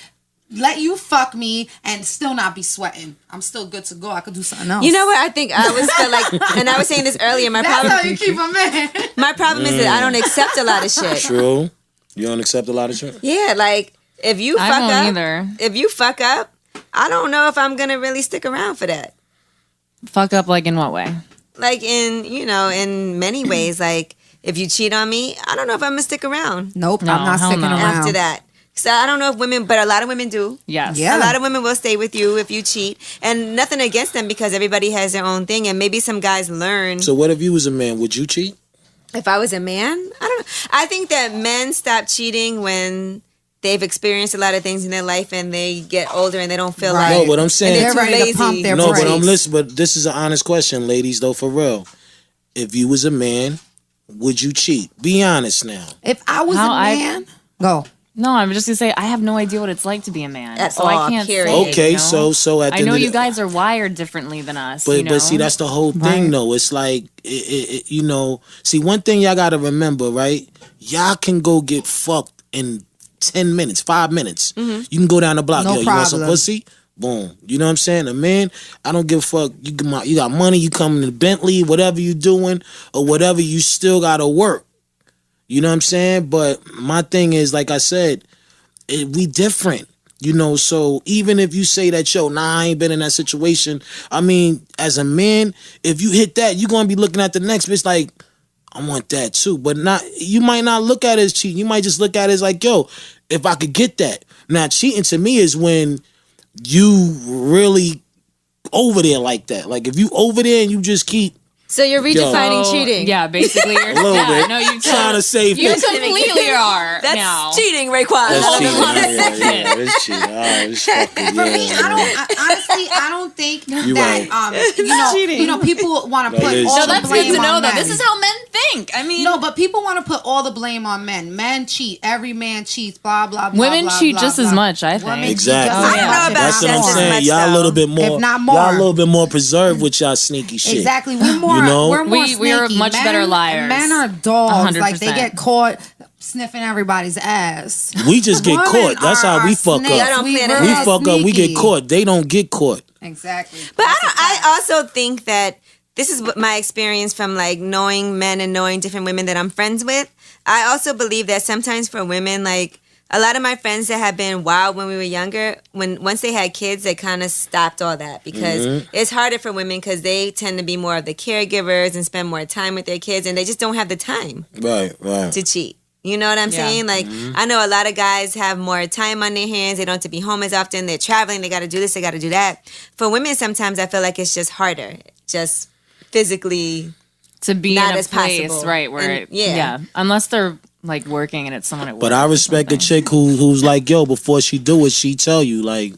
let you fuck me and still not be sweating. I'm still good to go. I could do something else. You know what? I think I always feel like, and I was saying this earlier. That's how you keep a man. My problem is that I don't accept a lot of shit. True. You don't accept a lot of shit? Yeah, like if you I fuck won't up, either. if you fuck up, I don't know if I'm gonna really stick around for that. Fuck up like in what way? Like in many ways. Like if you cheat on me, I don't know if I'm gonna stick around Nope, No, I'm not hell sticking no. around. after that. So I don't know if women, but a lot of women do. Yes. Yeah. A lot of women will stay with you if you cheat, and nothing against them because everybody has their own thing, and maybe some guys learn. So what if you was a man? Would you cheat? If I was a man, I don't know. I think that men stop cheating when they've experienced a lot of things in their life and they get older and they don't feel Right. like. No, but I'm saying They're too ready lazy. to pump their no, brakes. but I'm listening. But this is an honest question, ladies. Though, for real, if you was a man, would you cheat? Be honest now. If I was How a I- man, go. No, I'm just gonna say I have no idea what it's like to be a man, At so all, I can't period. say. Okay, you know? so at the I know end of you the- guys are wired differently than us. But you know? but see, that's the whole thing, Right. though. It's like you know. See, one thing y'all gotta remember, right? Y'all can go get fucked in 10 minutes, 5 minutes. Mm-hmm. You can go down the block. No Yo, you want some problem. pussy? Boom. You know what I'm saying? A man, I don't give a fuck. You got money. You come in the Bentley, whatever you doing or whatever. You still gotta work. You know what I'm saying? But my thing is, like I said, we different. You know, so even if you say that, yo, nah, I ain't been in that situation. I mean, as a man, if you hit that, you're gonna be looking at the next bitch like, I want that too. But not, you might not look at it as cheating. You might just look at it as like, yo, if I could get that. Now, cheating to me is when you really over there like that. Like if you over there and you just keep So you're redefining So, cheating. Yeah, basically you're little bit. No, you trying to save You face. completely are That's now. cheating, Raekwon. That's Hold cheating. on a Yeah, second. it's cheating. All right, it's fucking, For yeah, me, honestly, I don't think You that right. you know people want to No, put it is all So the that's blame good to know, on though. men. This is how men think. I mean, No, but people want to put all the blame on men. Men cheat. Every man cheats. Blah blah blah. Women blah, cheat blah, just blah. as much, I think. Women cheat Exactly. just as I don't know much, if about That's what I'm not just as more. saying. much, Y'all a though. little bit more. If not more. Y'all a little bit more preserved with y'all sneaky shit. Exactly. We're more. You know? We're more We're sneaky. much better liars. Men are dogs. Like they 100%. get caught sniffing everybody's ass. We just get Women caught. That's how we fuck snakes. Y'all don't up. plan We're ahead. We Yeah, fuck up. We get sneaky. caught. They don't get caught. Exactly. But I also think that this is what my experience from like knowing men and knowing different women that I'm friends with. I also believe that sometimes for women, like a lot of my friends that have been wild when we were younger, once they had kids, they kind of stopped all that because it's harder for women because they tend to be more of the caregivers and spend more time with their kids, and they just don't have the time Right. to cheat. You know what I'm saying? Like, I know a lot of guys have more time on their hands. They don't have to be home as often. They're traveling. They got to do this. They got to do that. For women, sometimes I feel like it's just harder, just physically. to be Not in a as place, possible. right? Where, And- yeah. unless they're like working and it's someone at work. But I or respect a something. chick who's like, yo, before she do it, she tell you like,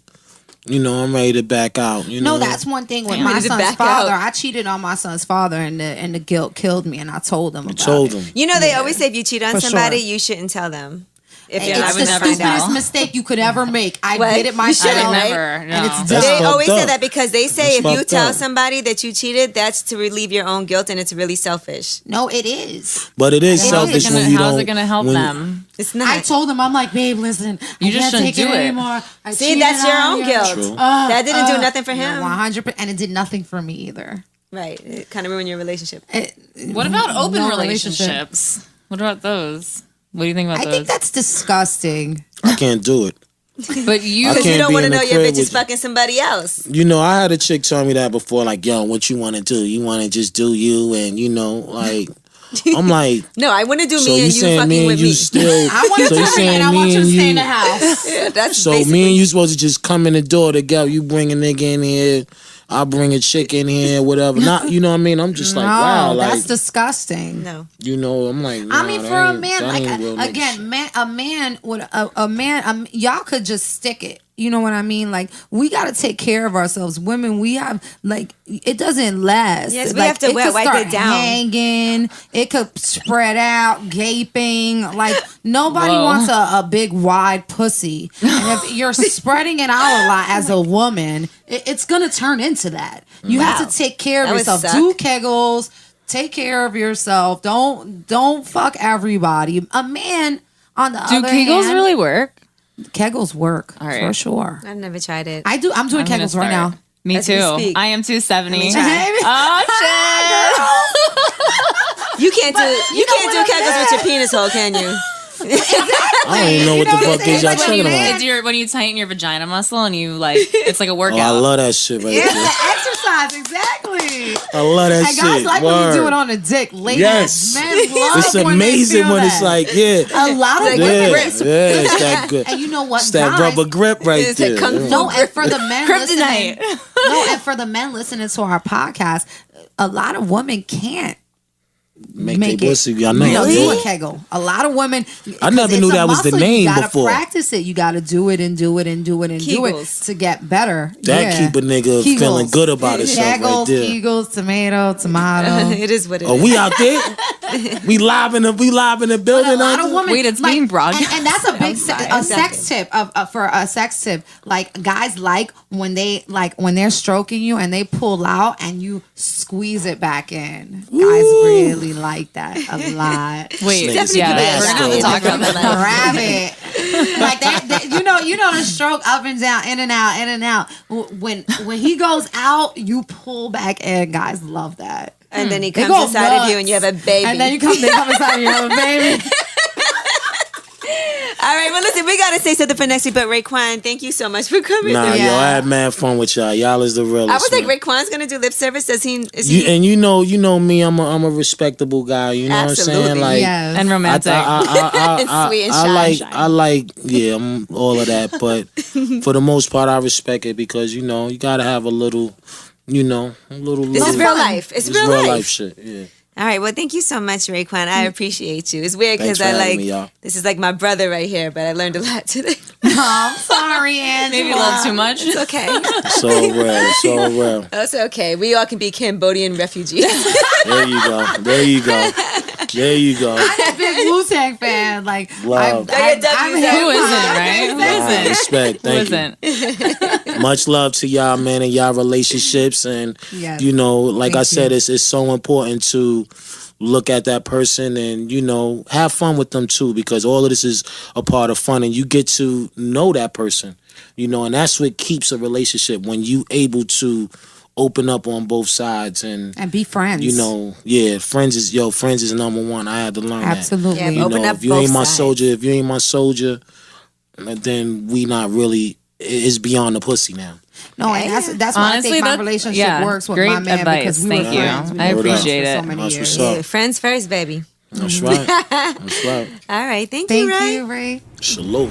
you know, I'm ready to back out. You know, No, that's one thing with Damn. my Ready to son's back father. out. I cheated on my son's father, and the guilt killed me. And I told him. you About told it. him. You know, they always say if you cheat on For somebody, sure. you shouldn't tell them. If you're It's not the would never find stupidest out. mistake you could ever make. I What? did it You myself, shouldn't, I would right? never. and No. it's That's They done. always fucked say up. that because they say That's if you fucked tell up. somebody that you cheated, that's to relieve your own guilt, and it's really selfish. No, it is. But it is How's it selfish Gonna- when you how's don't. it going to help when- them? It's not. I told him, I'm like, babe, listen, You I just can't shouldn't take it do it. anymore. I See, cheated that's your on own you. guilt. True. That didn't do nothing for him. 100%, and it did nothing for me either. Right. It kind of ruined your relationship. What about open No relationships? What about those? What do you think about I those? think that's disgusting. I can't do it. But you, I Because you can't don't be want to in the know your crib bitch is with you. fucking somebody else. You know, I had a chick tell me that before, like, yo, what you want to do? You want to just do you, and you know, like, I'm like, No, I want to do so me you and you saying fucking me and with you me. still? I want so to you do me, saying and I me want you to and stay in you? the house. Yeah, that's So basically. me and you supposed to just come in the door together. You bring a nigga in here, I bring a chick in here, whatever. Not, you know what I mean? I'm just like, No, wow, like, that's disgusting. No. you know, I'm like, I mean, nah, for that a ain't- man, that like ain't real nigga shit. again, a man would a man, y'all could just stick it. You know what I mean? Like we got to take care of ourselves. Women, we have like it doesn't last. Yes, we Like, have to it could wipe start it down. hanging. It could spread out, gaping. Like nobody Whoa. wants a big wide pussy. And if you're spreading it out a lot as a woman, it's gonna turn into that. You have to take care of That would yourself. suck. Do kegels. Take care of yourself. Don't fuck everybody. A man on the do other Kegels hand, really work? Kegels work All right. for sure. I've never tried it. I'm doing I'm gonna Kegels right start. now. Me As we too. speak. I am 270. try. Oh shit! You can't do kegels with your penis hole, can you? I don't even know what the fuck is y'all When talking you, about. when you tighten your vagina muscle and you like, it's like a Oh, workout. I love that shit right It's there. the exercise, exactly. I love that And guys shit. like when Word. you do it on the dick. Ladies, Yes. men love It's when amazing they feel when it's that. like, yeah. A lot of Like women. Yeah, it's that good. And you know what, It's that guys? rubber grip right It's there. like kung fu. No, and for the men listening, Kryptonite. and for the men listening to our podcast, a lot of women can't Make make their it. pussy. I know. No, Really? do a Kegel. A lot of women. I never it's knew a that was the muscle. name You gotta before. practice it. You got to do it and do it and do it and do it Kegels. to get better. That Yeah. keep a nigga Kegels. feeling good about himself right Kegels, there. Kegels, tomato. It is what it is. Oh, we out there? we live in the building. A lot out of there? women. Wait, it's being broadcast. and that's a big sorry. sex tip for a sex tip. Like guys like when they're stroking you and they pull out and you squeeze it back in. Guys really like that a lot. Wait, Snakes yeah, and we're gonna have to talk about that. Grab it. Like that, you know the stroke up and down, in and out, in and out. When he goes out, you pull back in. Guys love that. And then he They comes go inside of you nuts. and you have a baby. And then they come inside and you have a baby. All right, well, listen, we got to say something for next week, but Raekwon, thank you so much for coming. Nah, through. yo, I had mad fun with y'all. Y'all is the realest. I was like, man. Raekwon's going to do lip service. Is he? You know me. I'm a respectable guy. You know what I'm Absolutely, saying? Like, Yes. And romantic. Sweet and shy. I like, yeah, I'm all of that. But for the most part, I respect it because you gotta have a little, This is real life. It's real life. shit. Yeah. All right, well, thank you so much, Raekwon. I appreciate you. It's weird Thanks because for I having like, me, y'all. this is like my brother right here, but I learned a lot today. I'm sorry, Angela. Maybe a little too much. It's okay. It's all real. It's all real. That's okay. We all can be Cambodian refugees. There you go. There you go. There you go. I'm a big Wu-Tang fan. Like, Love. I'm Who isn't, right? Who Nah, isn't? respect. Who Thank you. isn't? Much love to y'all, man, and y'all relationships. And, Yes. like I Thank said, you. it's so important to look at that person and, have fun with them too, because all of this is a part of fun and you get to know that person, and that's what keeps a relationship when you able to open up on both sides and be friends. friends is number one. I had to learn Absolutely. Yeah, that. open up if you both ain't my sides. soldier, then we not really. It's beyond the pussy now. No, and that's why Honestly, I think my that- relationship yeah, works with great my man advice. because we Thank were you. friends. We I were friends appreciate for it. So many That's years. what's up. Yeah, friends first, baby. That's right. That's right. All right, thank you, Thank Ray. you, Ray. Salute.